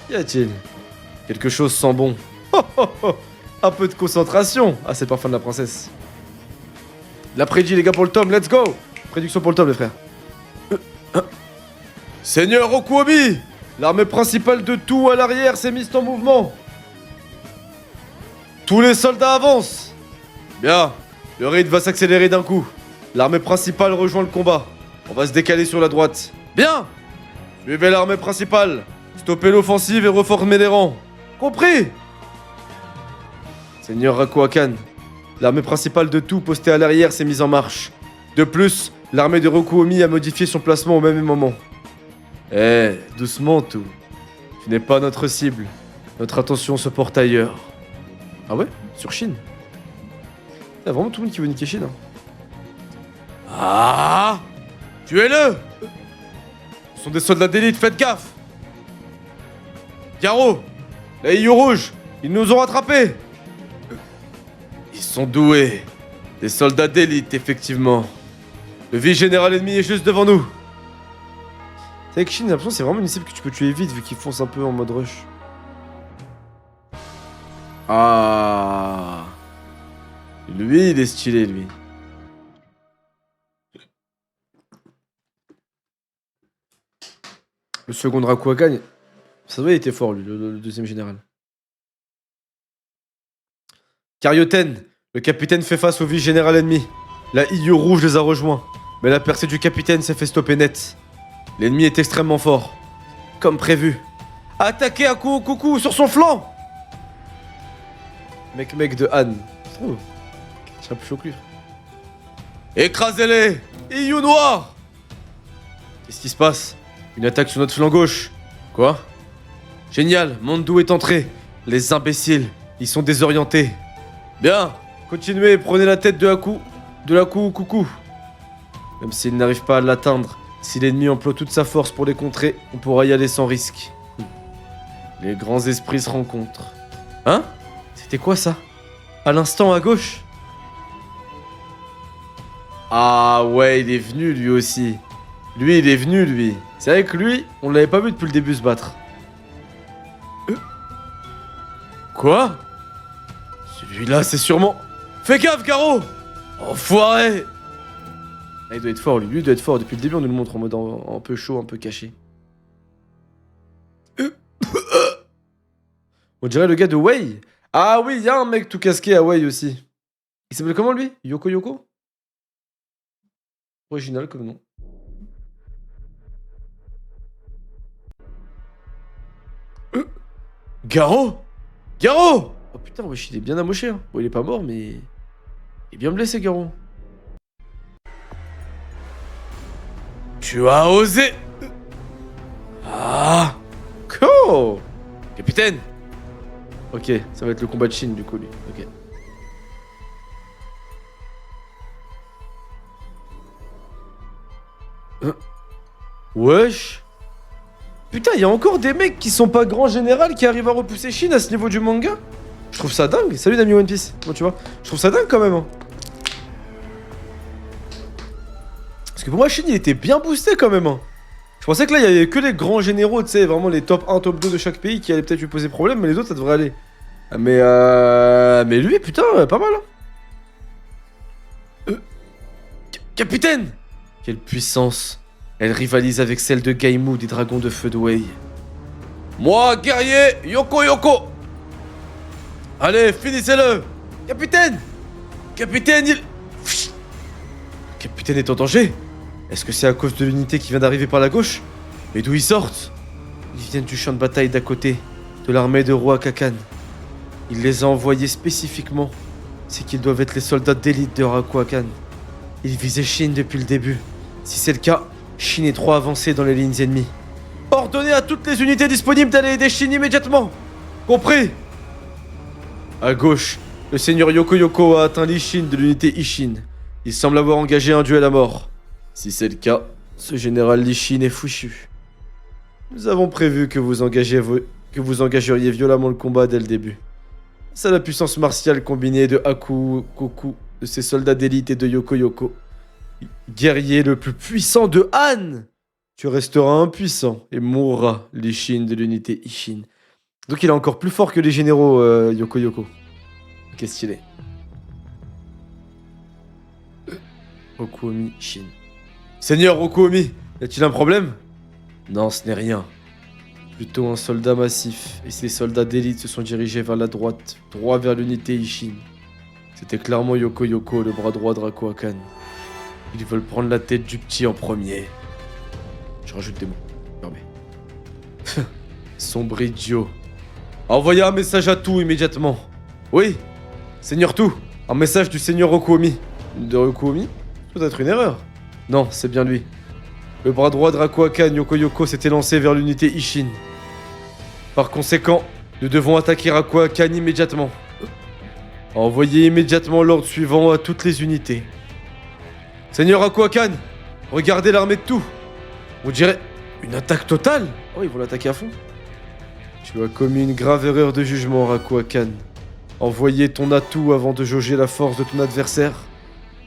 Qu'y a-t-il? Quelque chose sent bon. Un peu de concentration. Ah, c'est le parfum de la princesse. La prédit, les gars, pour le tome, let's go! Prédiction pour le tome, les frères. Seigneur Okuomi! L'armée principale de Tout à l'arrière s'est mise en mouvement. Tous les soldats avancent. Bien, le rythme va s'accélérer d'un coup. L'armée principale rejoint le combat. On va se décaler sur la droite. Bien! Suivez l'armée principale. Stoppez l'offensive et reformez les rangs. Compris? Seigneur Rakuakan, l'armée principale de Tout postée à l'arrière s'est mise en marche. De plus, l'armée de Rokuomi a modifié son placement au même moment. Doucement Tout. Tu n'es pas notre cible. Notre attention se porte ailleurs. Ah ouais? Sur Chine? Il y a vraiment tout le monde qui veut niquer Chine. Hein. Ah! Tuez-le! Ce sont des soldats d'élite, faites gaffe! Garo! La Hiyu rouge! Ils nous ont rattrapés! Ils sont doués. Des soldats d'élite, effectivement. Le vice-général ennemi est juste devant nous. C'est avec Chine, j'ai l'impression que c'est vraiment une cible que tu peux tuer vite vu qu'ils foncent un peu en mode rush. Ah! Lui, il est stylé, lui. Le second Rakuakan, ça doit, il était fort, lui, le deuxième général. Karyoten, le capitaine fait face au vice-général ennemi. La Hiyu rouge les a rejoints, mais la percée du capitaine s'est fait stopper net. L'ennemi est extrêmement fort. Comme prévu. Attaquez à Coucou sur son flanc! Mec de Han. Je trouve. Je serais plus chaud que lui. Écrasez-les! Iyu noir! Qu'est-ce qui se passe? Une attaque sur notre flanc gauche. Quoi? Génial, Mandu est entré. Les imbéciles, ils sont désorientés. Bien, continuez, prenez la tête de Haku. De Haku Coucou. Même s'il n'arrive pas à l'atteindre, si l'ennemi emploie toute sa force pour les contrer, on pourra y aller sans risque. Les grands esprits se rencontrent. Hein? C'était quoi ça? À l'instant à gauche? Ah ouais, il est venu lui aussi. Lui, il est venu lui. C'est vrai que lui, on l'avait pas vu depuis le début se battre. Quoi? Celui-là, c'est sûrement... Fais gaffe, Garo! Enfoiré! Ah, il doit être fort, lui. Lui, il doit être fort. Depuis le début, on nous le montre en mode un peu chaud, un peu caché. On dirait le gars de Wei. Ah oui, il y a un mec tout casqué à Wei aussi. Il s'appelle comment, lui? Yoko Yoko? Original comme nom. Garo! Garo! Oh putain, wesh, il est bien amoché. Hein. Bon, il est pas mort, mais... Il est bien blessé, Garo. Tu as osé... Ah! Cool! Capitaine! Ok, ça va être le combat de Shin, du coup, lui. Ok. Wesh! Putain, il y a encore des mecs qui sont pas grands général qui arrivent à repousser Shin à ce niveau du manga. Je trouve ça dingue. Salut Nami One Piece. Comment tu vois? Je trouve ça dingue quand même. Hein. Parce que pour moi, Shin il était bien boosté quand même. Hein. Je pensais que là, il y avait que les grands généraux, tu sais, vraiment les top 1, top 2 de chaque pays qui allaient peut-être lui poser problème, mais les autres, ça devrait aller. Ah, mais lui, putain, pas mal. Hein. Capitaine! Quelle puissance. Elle rivalise avec celle de Gaimu des dragons de feu de Wei. Moi, guerrier, Yoko Yoko! Allez, finissez-le! Capitaine! Capitaine, il... Capitaine est en danger? Est-ce que c'est à cause de l'unité qui vient d'arriver par la gauche? Mais d'où ils sortent? Ils viennent du champ de bataille d'à côté, de l'armée de roi Kakan. Il les a envoyés spécifiquement. C'est qu'ils doivent être les soldats d'élite de Rakuakan. Ils visaient Shin depuis le début. Si c'est le cas, Shin est trop avancé dans les lignes ennemies. Ordonnez à toutes les unités disponibles d'aller aider Shin immédiatement. Compris? À gauche, le seigneur Yoko Yoko a atteint l'Ishin de l'unité Ishin. Il semble avoir engagé un duel à mort. Si c'est le cas, ce général l'Ishin est fouchu. Nous avons prévu que vous engageriez violemment le combat dès le début. C'est la puissance martiale combinée de Haku Koku, de ses soldats d'élite et de Yoko Yoko. Guerrier le plus puissant de Han! Tu resteras impuissant et mourras, l'Ishin de l'unité Ishin. Donc il est encore plus fort que les généraux Yoko Yoko. Qu'est-ce qu'il est? Okuomi Shin. Seigneur Okuomi, y a-t-il un problème? Non, ce n'est rien. Plutôt un soldat massif, et ces soldats d'élite se sont dirigés vers la droite, droit vers l'unité Ishin. C'était clairement Yoko Yoko, le bras droit de Rakuakan. Ils veulent prendre la tête du petit en premier. Je rajoute des mots. Permets. Sombridio. Envoyez un message à tout immédiatement. Oui, Seigneur Tout, un message du Seigneur Okuomi. De Okuomi? Peut-être une erreur. Non, c'est bien lui. Le bras droit de Rakuakan, Yoko Yoko, s'était lancé vers l'unité Ishin. Par conséquent, nous devons attaquer Rakuakan immédiatement. Envoyez immédiatement l'ordre suivant à toutes les unités. Seigneur Rakuakan, regardez l'armée de Tout. On dirait une attaque totale. Oh, ils vont l'attaquer à fond. Tu as commis une grave erreur de jugement, Rakuakan. Envoyer ton atout avant de jauger la force de ton adversaire.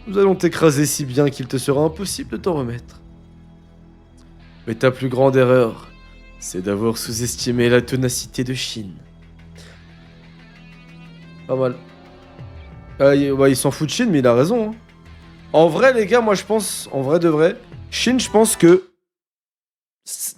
Nous allons t'écraser si bien qu'il te sera impossible de t'en remettre. Mais ta plus grande erreur, c'est d'avoir sous-estimé la ténacité de Shin. Pas mal. Il s'en fout de Shin, mais il a raison. Hein. En vrai, les gars, moi je pense, en vrai de vrai, Shin, je pense que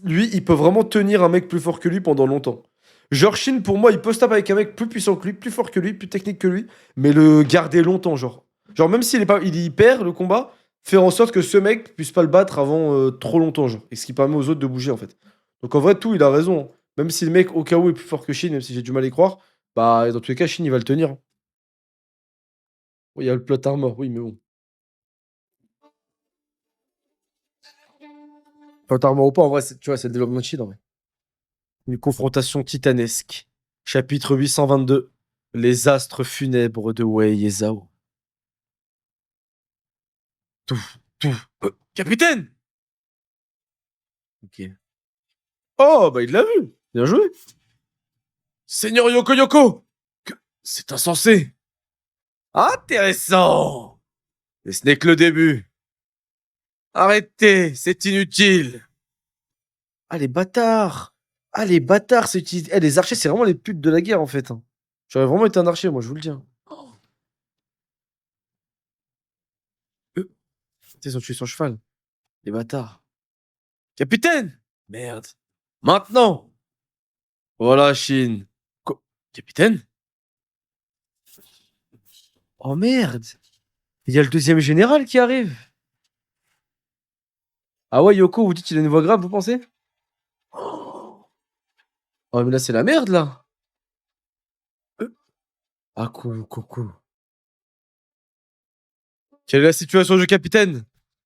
lui, il peut vraiment tenir un mec plus fort que lui pendant longtemps. Genre, Shin, pour moi, il peut se taper avec un mec plus puissant que lui, plus fort que lui, plus technique que lui, mais le garder longtemps, genre. Genre, même s'il est pas, il perd le combat, faire en sorte que ce mec puisse pas le battre avant trop longtemps, genre. Et ce qui permet aux autres de bouger, en fait. Donc, en vrai, Tout, il a raison. Hein. Même si le mec, au cas où, est plus fort que Shin, même si j'ai du mal à y croire, bah, dans tous les cas, Shin, il va le tenir. Hein. Oui, il y a le plot armor, oui, mais bon. Volontairement ou pas, en vrai, tu vois, c'est le développement de Shin, en vrai. Une confrontation titanesque. Chapitre 822. Les astres funèbres de Wei et Zhao. Tout, tout. Capitaine! Ok. Oh, bah il l'a vu. Bien joué. Seigneur Yoko Yoko! C'est insensé. Intéressant. Mais ce n'est que le début. Arrêtez, c'est inutile. Ah, les bâtards. Ah, les bâtards, c'est utilisé. Eh, les archers, c'est vraiment les putes de la guerre, en fait. Hein. J'aurais vraiment été un archer, moi, je vous le dis. Hein. Ils ont tué son cheval. Les bâtards. Capitaine! Merde. Maintenant! Voilà, Shin. Capitaine? Oh merde! Il y a le deuxième général qui arrive. Ah ouais, Yoko, vous dites qu'il a une voix grave, vous pensez? Oh, mais là, c'est la merde, là. Ah, cool. Quelle est la situation du capitaine?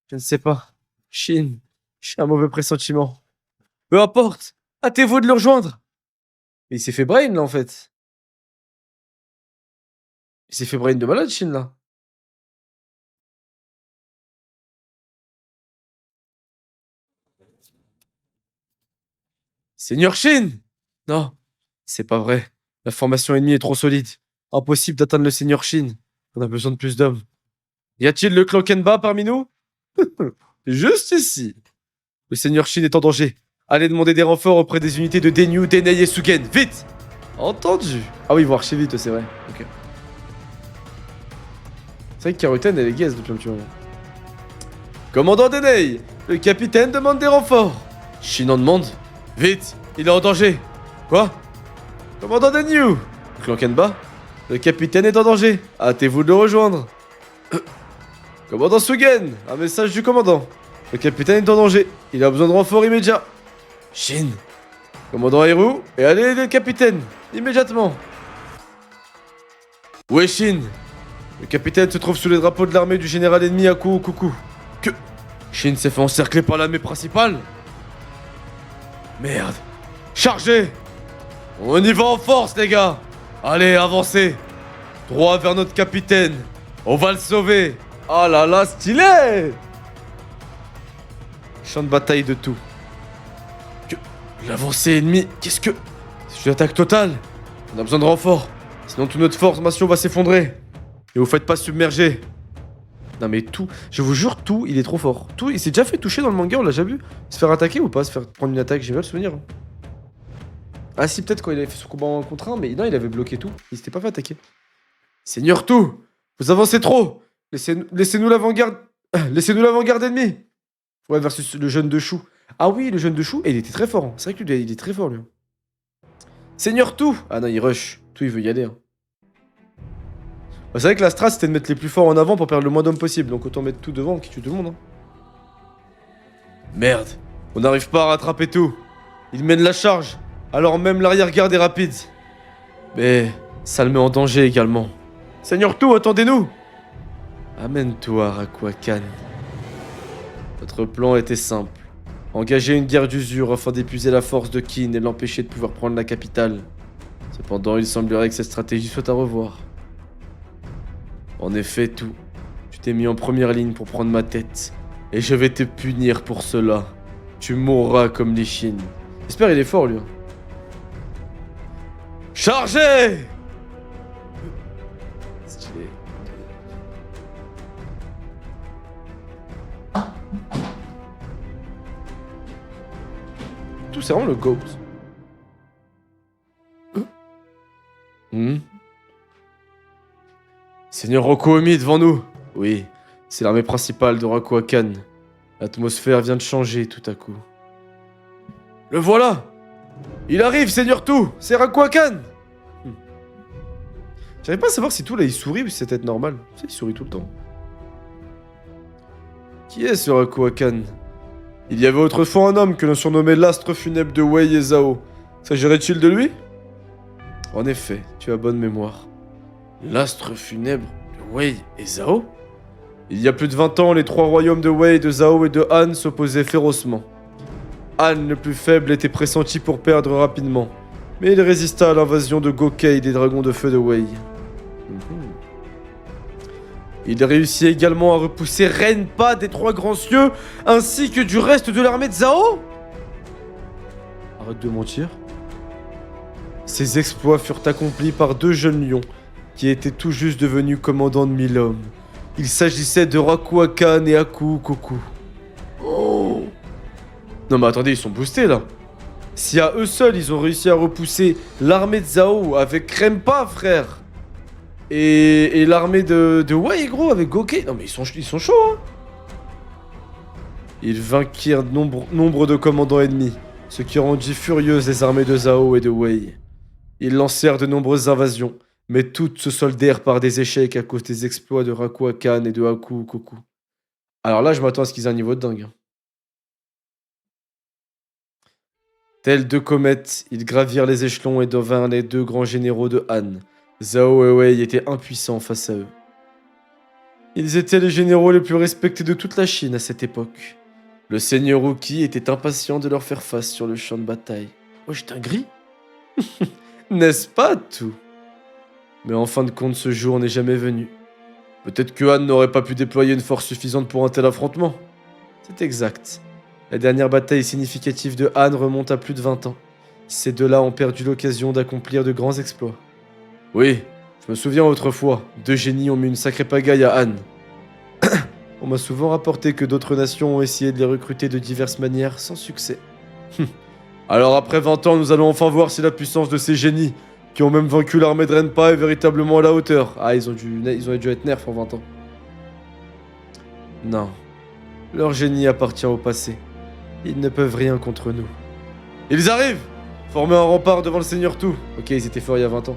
Je ne sais pas. Shin, j'ai un mauvais pressentiment. Peu importe. Hâtez-vous de le rejoindre. Mais il s'est fait brain, là, en fait. Il s'est fait brain de malade, Shin, là. Seigneur Shin! Non, c'est pas vrai. La formation ennemie est trop solide. Impossible d'atteindre le Seigneur Shin. On a besoin de plus d'hommes. Y a-t-il le clan Kenba parmi nous? Juste ici. Le Seigneur Shin est en danger. Allez demander des renforts auprès des unités de Denyu, Denei et Sugen. Vite! Entendu. Ah oui, ils vont archer vite, c'est vrai. Ok. C'est vrai que Karuten, elle est gaze depuis un petit moment. Commandant Denei, le capitaine demande des renforts. Shin en demande. Vite, il est en danger. Quoi? Commandant Denyu, clan Kenba, le capitaine est en danger. Hâtez-vous de le rejoindre. Commandant Sugen, un message du commandant. Le capitaine est en danger. Il a besoin de renforts immédiats. Shin, commandant Hiru, et allez aider le capitaine, immédiatement. Où est Shin? Le capitaine se trouve sous les drapeaux de l'armée du général ennemi Aku Okuku. Que... Shin s'est fait encercler par l'armée principale? Merde. Chargez! On y va en force, les gars! Allez, avancez! Droit vers notre capitaine! On va le sauver! Oh là là, stylé! Champ de bataille de tout. L'avancée ennemie, qu'est-ce que... C'est une attaque totale. On a besoin de renfort. Sinon toute notre formation va s'effondrer. Et vous faites pas submerger. Non mais tout, je vous jure, tout, il est trop fort. Tout, il s'est déjà fait toucher dans le manga, on l'a déjà vu. Se faire attaquer ou pas? Se faire prendre une attaque, j'ai pas le souvenir. Ah si, peut-être quand il avait fait son combat en contre 1, mais non, il avait bloqué tout. Il s'était pas fait attaquer. Seigneur Tout, vous avancez trop. Laissez-nous l'avant-garde... Laissez-nous l'avant-garde ennemie. Ouais, versus le jeune de Chou. Ah oui, le jeune de Chou, et il était très fort. Hein. C'est vrai que lui, il est très fort, lui. Seigneur Tout. Ah non, il rush. Tout, il veut y aller. Hein. Bah, c'est vrai que la strat, c'était de mettre les plus forts en avant pour perdre le moins d'hommes possible. Donc autant mettre tout devant qui tue tout le monde. Hein. Merde. On n'arrive pas à rattraper Tout. Il mène la charge. Alors même l'arrière-garde est rapide. Mais ça le met en danger également. Seigneur Tout, attendez-nous. Amène-toi, Rakuakan. Notre plan était simple. Engager une guerre d'usure afin d'épuiser la force de Kin et l'empêcher de pouvoir prendre la capitale. Cependant, il semblerait que cette stratégie soit à revoir. En effet, Tout, tu t'es mis en première ligne pour prendre ma tête. Et je vais te punir pour cela. Tu mourras comme Lishin. J'espère qu'il est fort, lui. Hein. Chargez! Stylé. Tout, c'est vraiment le GOAT. Seigneur Rokuomi devant nous. Oui, c'est l'armée principale de Rakuakan. L'atmosphère vient de changer tout à coup. Le voilà! Il arrive, Seigneur Tout! C'est Rakuakan! J'arrive pas à savoir si Tout là il sourit ou si c'est peut-être normal. Tu sais, il sourit tout le temps. Qui est ce Rakuakan? Il y avait autrefois un homme que l'on surnommait l'astre funèbre de Wei et Zhao. S'agirait-il de lui? En effet, tu as bonne mémoire. L'astre funèbre de Wei et Zhao? Il y a plus de 20 ans, les trois royaumes de Wei, de Zhao et de Han s'opposaient férocement. Han, le plus faible, était pressenti pour perdre rapidement. Mais il résista à l'invasion de Gokei des dragons de feu de Wei. Il réussit également à repousser Renpa des Trois Grands Cieux, ainsi que du reste de l'armée de Zhao. Arrête de mentir. Ces exploits furent accomplis par deux jeunes lions, qui étaient tout juste devenus commandants de 1000 hommes. Il s'agissait de Rakuakan et Aku Koku. Oh. Non mais attendez, ils sont boostés là. Si à eux seuls, ils ont réussi à repousser l'armée de Zhao avec Renpa, frère. Et l'armée de Wei, gros, avec Gokei. Non mais ils sont chauds, hein. Ils vainquirent nombre de commandants ennemis, ce qui rendit furieuses les armées de Zhao et de Wei. Ils lancèrent de nombreuses invasions, mais toutes se soldèrent par des échecs à cause des exploits de Rakuakan et de Aku Koku. Alors là, je m'attends à ce qu'ils aient un niveau de dingue. Tels deux comètes, ils gravirent les échelons et devinrent les deux grands généraux de Han. Zhao et Wei étaient impuissants face à eux. Ils étaient les généraux les plus respectés de toute la Chine à cette époque. Le seigneur Uki était impatient de leur faire face sur le champ de bataille. Oh, j'étais un gris. N'est-ce pas tout? Mais en fin de compte, ce jour n'est jamais venu. Peut-être que Han n'aurait pas pu déployer une force suffisante pour un tel affrontement. C'est exact. La dernière bataille significative de Han remonte à plus de 20 ans. Ces deux-là ont perdu l'occasion d'accomplir de grands exploits. Oui, je me souviens autrefois, deux génies ont mis une sacrée pagaille à Han. On m'a souvent rapporté que d'autres nations ont essayé de les recruter de diverses manières sans succès. Alors après 20 ans, nous allons enfin voir si la puissance de ces génies, qui ont même vaincu l'armée de Renpa, est véritablement à la hauteur. Ah, ils ont dû être nerfs en 20 ans. Non. Leur génie appartient au passé. Ils ne peuvent rien contre nous. Ils arrivent! Former un rempart devant le Seigneur Tout. Ok, ils étaient forts il y a 20 ans.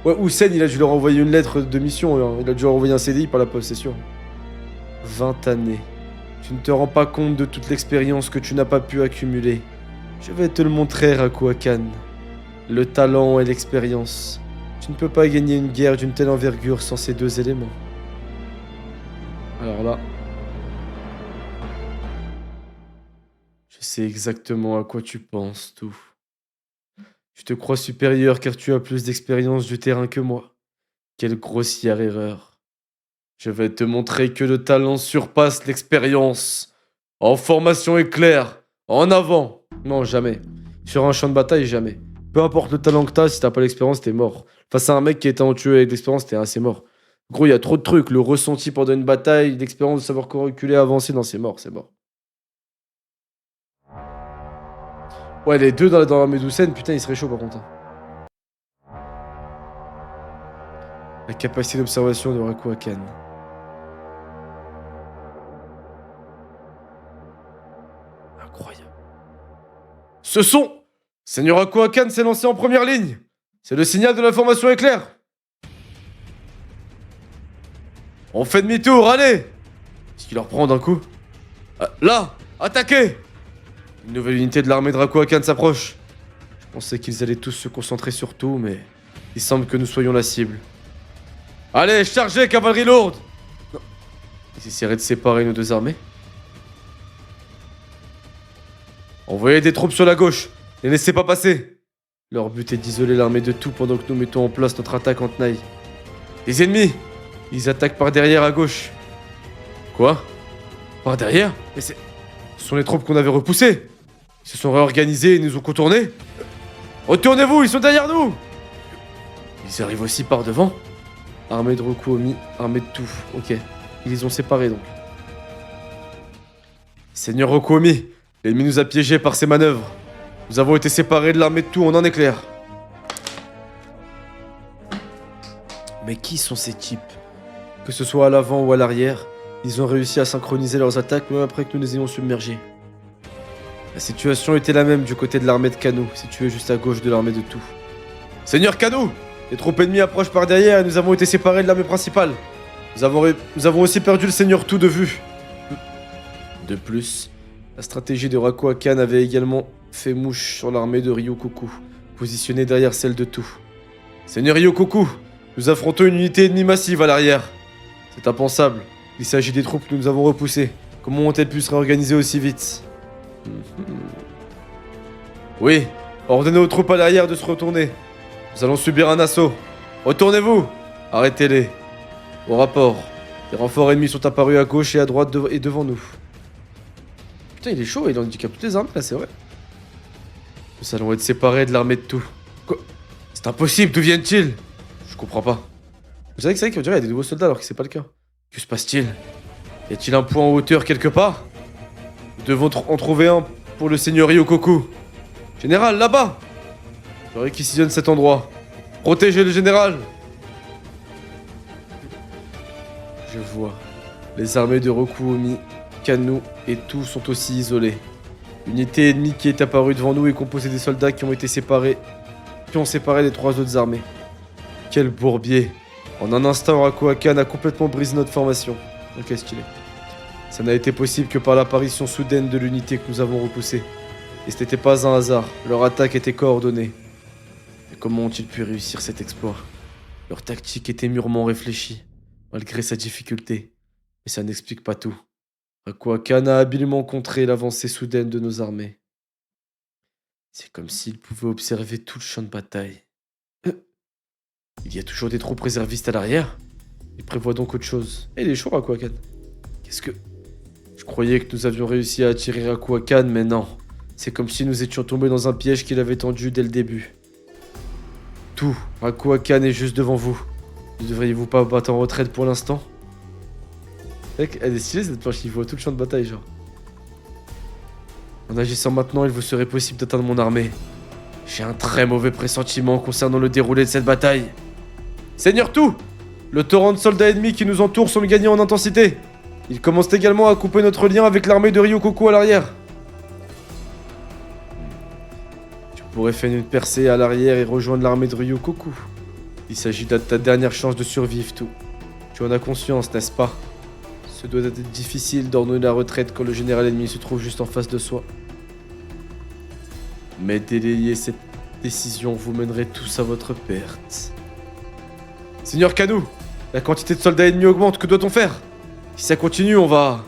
Ouais, Hussein, il a dû leur envoyer une lettre de mission. Hein. Il a dû leur envoyer un CDI par la poste, c'est sûr. 20 années. Tu ne te rends pas compte de toute l'expérience que tu n'as pas pu accumuler. Je vais te le montrer, Rakuakan. Le talent et l'expérience. Tu ne peux pas gagner une guerre d'une telle envergure sans ces deux éléments. Alors là... Je sais exactement à quoi tu penses, tout. Tu te crois supérieur car tu as plus d'expérience du terrain que moi. Quelle grossière erreur. Je vais te montrer que le talent surpasse l'expérience. En formation éclair. En avant. Non, jamais. Sur un champ de bataille, jamais. Peu importe le talent que t'as, si t'as pas l'expérience, t'es mort. Face à un mec qui est talentueux avec l'expérience, t'es assez mort. Gros, il y a trop de trucs. Le ressenti pendant une bataille, l'expérience de savoir quoi reculer, avancer. Non, c'est mort, c'est mort. Ouais, les deux dans la Médoucène, putain, ils seraient chauds par contre. La capacité d'observation de Rakuakan. Incroyable. Ce son! Seigneur Rakuakan s'est lancé en première ligne. C'est le signal de la formation éclair. On fait demi-tour, allez! Est-ce qu'il leur prend d'un coup? Là! Attaquez! Une nouvelle unité de l'armée de Rakuakan s'approche. Je pensais qu'ils allaient tous se concentrer sur tout, mais il semble que nous soyons la cible. Allez, chargez, cavalerie lourde! Non. Ils essaieraient de séparer nos deux armées. Envoyez des troupes sur la gauche. Les laissez pas passer. Leur but est d'isoler l'armée de tout pendant que nous mettons en place notre attaque en tenaille. Les ennemis! Ils attaquent par derrière à gauche. Quoi? Par derrière? Mais ce sont les troupes qu'on avait repoussées. Ils se sont réorganisés et nous ont contournés. Retournez-vous, ils sont derrière nous! Ils arrivent aussi par devant. Armée de Rokuomi, armée de tout. Ok. Ils les ont séparés donc. Seigneur Rokuomi, l'ennemi nous a piégés par ses manœuvres. Nous avons été séparés de l'armée de tout en un éclair. Mais qui sont ces types? Que ce soit à l'avant ou à l'arrière, ils ont réussi à synchroniser leurs attaques même après que nous les ayons submergés. La situation était la même du côté de l'armée de Kano, située juste à gauche de l'armée de tout. Seigneur Kano! Les troupes ennemies approchent par derrière et nous avons été séparés de l'armée principale. Nous avons aussi perdu le Seigneur Tout de vue. De plus, la stratégie de Rakuakan avait également fait mouche sur l'armée de Ryokoku, positionnée derrière celle de Tout. Seigneur Ryokoku, nous affrontons une unité ennemie massive à l'arrière. C'est impensable. Il s'agit des troupes que nous avons repoussées. Comment ont-elles pu se réorganiser aussi vite? Oui, ordonnez aux troupes à l'arrière de se retourner. Nous allons subir un assaut. Retournez-vous. Arrêtez-les. Au rapport. Des renforts ennemis sont apparus à gauche et à droite et devant nous. Putain, il est chaud, il handicape toutes les armes là, c'est vrai. Nous allons être séparés de l'armée de tout. Quoi? C'est impossible, d'où viennent-ils? Je comprends pas. Vous savez que c'est vrai qu'on dirait qu'il y a des nouveaux soldats alors que c'est pas le cas. Que se passe-t-il? Y a-t-il un point en hauteur quelque part? Nous devons en trouver un pour le seigneur Ryokoku. Général, là-bas! Je réquisitionne cet endroit. Protégez le général! Je vois. Les armées de Rokuomi, Kanu et tout sont aussi isolées. L'unité ennemie qui est apparue devant nous est composée des soldats qui ont séparé les trois autres armées. Quel bourbier! En un instant, Rakuakan a complètement brisé notre formation. Ok, stylé. Ça n'a été possible que par l'apparition soudaine de l'unité que nous avons repoussée. Et ce n'était pas un hasard, leur attaque était coordonnée. Mais comment ont-ils pu réussir cet exploit? Leur tactique était mûrement réfléchie, malgré sa difficulté. Mais ça n'explique pas tout. Rakuakan a habilement contré l'avancée soudaine de nos armées. C'est comme s'il pouvait observer tout le champ de bataille. Il y a toujours des troupes réservistes à l'arrière? Il prévoit donc autre chose. Et il est chaud, Rakuakan. Qu'est-ce que... Je croyais que nous avions réussi à attirer Rakuakan, mais non. C'est comme si nous étions tombés dans un piège qu'il avait tendu dès le début. Tout, Rakuakan est juste devant vous. Ne devriez-vous pas battre en retraite pour l'instant? Mec, elle est stylée cette planche, il voit tout le champ de bataille, genre. En agissant maintenant, il vous serait possible d'atteindre mon armée. J'ai un très mauvais pressentiment concernant le déroulé de cette bataille. Seigneur Tout, le torrent de soldats ennemis qui nous entourent semble gagner en intensité. Ils commencent également à couper notre lien avec l'armée de Ryokoku à l'arrière. Tu pourrais faire une percée à l'arrière et rejoindre l'armée de Ryokoku. Il s'agit de ta dernière chance de survivre, Tout. Tu en as conscience, n'est-ce pas? Ce doit être difficile d'ordonner la retraite quand le général ennemi se trouve juste en face de soi. Mais délayer cette décision vous mènerait tous à votre perte. Seigneur Kanu, la quantité de soldats ennemis augmente, que doit-on faire? Si ça continue, on va...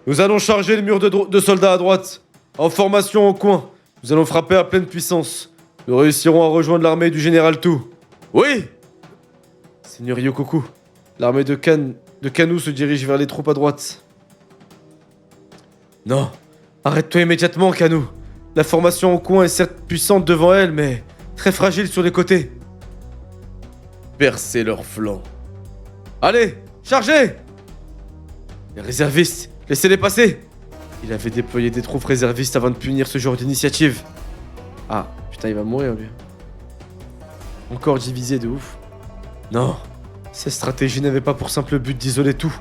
Nous allons charger le mur de soldats à droite. En formation au coin. Nous allons frapper à pleine puissance. Nous réussirons à rejoindre l'armée du général Tout. Oui! Seigneur Ryokoku, l'armée de Kanu se dirige vers les troupes à droite. Non, arrête-toi immédiatement, Kanu. La formation au coin est certes puissante devant elle, mais très fragile sur les côtés. Percez leurs flancs. Allez, chargez! Les réservistes, laissez-les passer! Il avait déployé des troupes réservistes avant de punir ce genre d'initiative. Ah, putain, il va mourir, lui. Encore divisé de ouf. Non, cette stratégie n'avait pas pour simple but d'isoler Tout.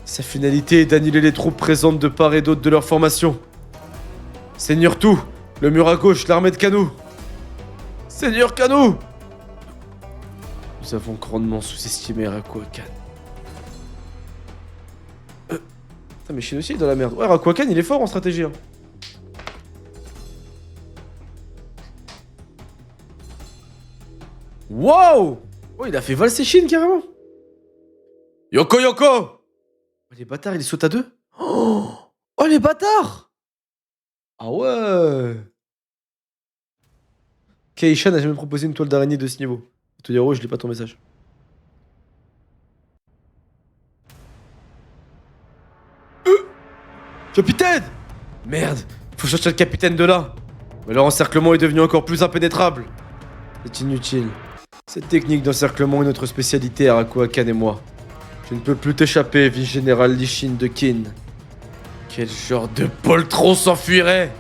Sa finalité est d'annihiler les troupes présentes de part et d'autre de leur formation. Seigneur Tout, le mur à gauche, l'armée de Kanu. Seigneur Kanu! Nous avons grandement sous-estimé Rakuakan. Putain, mais Shin aussi il est dans la merde. Ouais, Rakuakan il est fort en stratégie. Hein. Wow! Oh, il a fait valser Shin carrément. Yoko Yoko! Oh, les bâtards, il saute à deux. Oh, les bâtards! Ah ouais! Keisha n'a jamais proposé une toile d'araignée de ce niveau. Te dire, oh, je lis pas ton message. Capitaine! Merde, faut sortir le capitaine de là. Mais leur encerclement est devenu encore plus impénétrable. C'est inutile. Cette technique d'encerclement est notre spécialité à Rakuakan et moi. Je ne peux plus t'échapper, vice-général Lishin de Kin. Quel genre de poltron s'enfuirait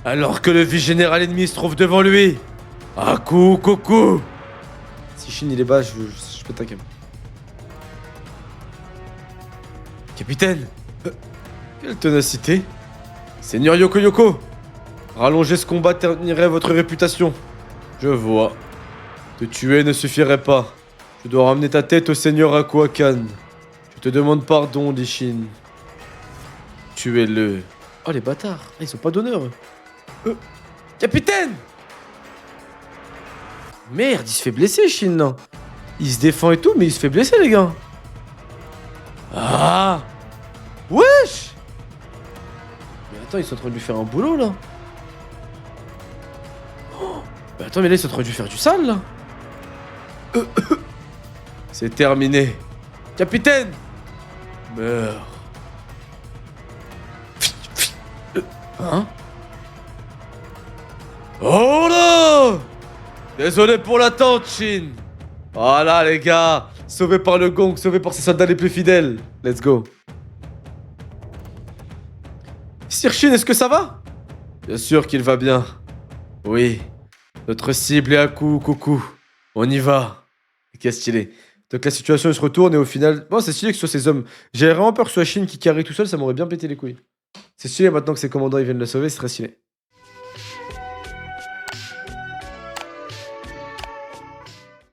alors que le vice-général ennemi se trouve devant lui? Aku Koku! Si Shin il est bas, je pète un câble. Capitaine! Quelle ténacité! Seigneur Yoko Yoko! Rallonger ce combat ternirait votre réputation. Je vois. Te tuer ne suffirait pas. Je dois ramener ta tête au seigneur Rakuakan. Je te demande pardon, Lishin. Tuez-le. Oh les bâtards, ils ont pas d'honneur. Capitaine! Merde, il se fait blesser, Shin, là. Il se défend et tout, mais il se fait blesser, les gars. Ah! Wesh! Mais attends, ils sont en train de lui faire un boulot, là. Bah attends, mais là, ils sont en train de lui faire du sale, là. C'est terminé. Capitaine! Meurs. Hein? Oh là! Désolé pour l'attente, Shin. Voilà, les gars. Sauvé par le gong, sauvé par ses soldats les plus fidèles. Let's go. Sir Shin, est-ce que ça va? Bien sûr qu'il va bien. Oui. Notre cible est à coup, coucou. On y va. Qu'est-ce qu'il est? Donc la situation elle se retourne et au final. Bon, c'est stylé que ce soit ces hommes. J'avais vraiment peur que ce soit Shin qui carry tout seul, ça m'aurait bien pété les couilles. C'est stylé maintenant que ces commandants ils viennent le sauver, c'est très stylé.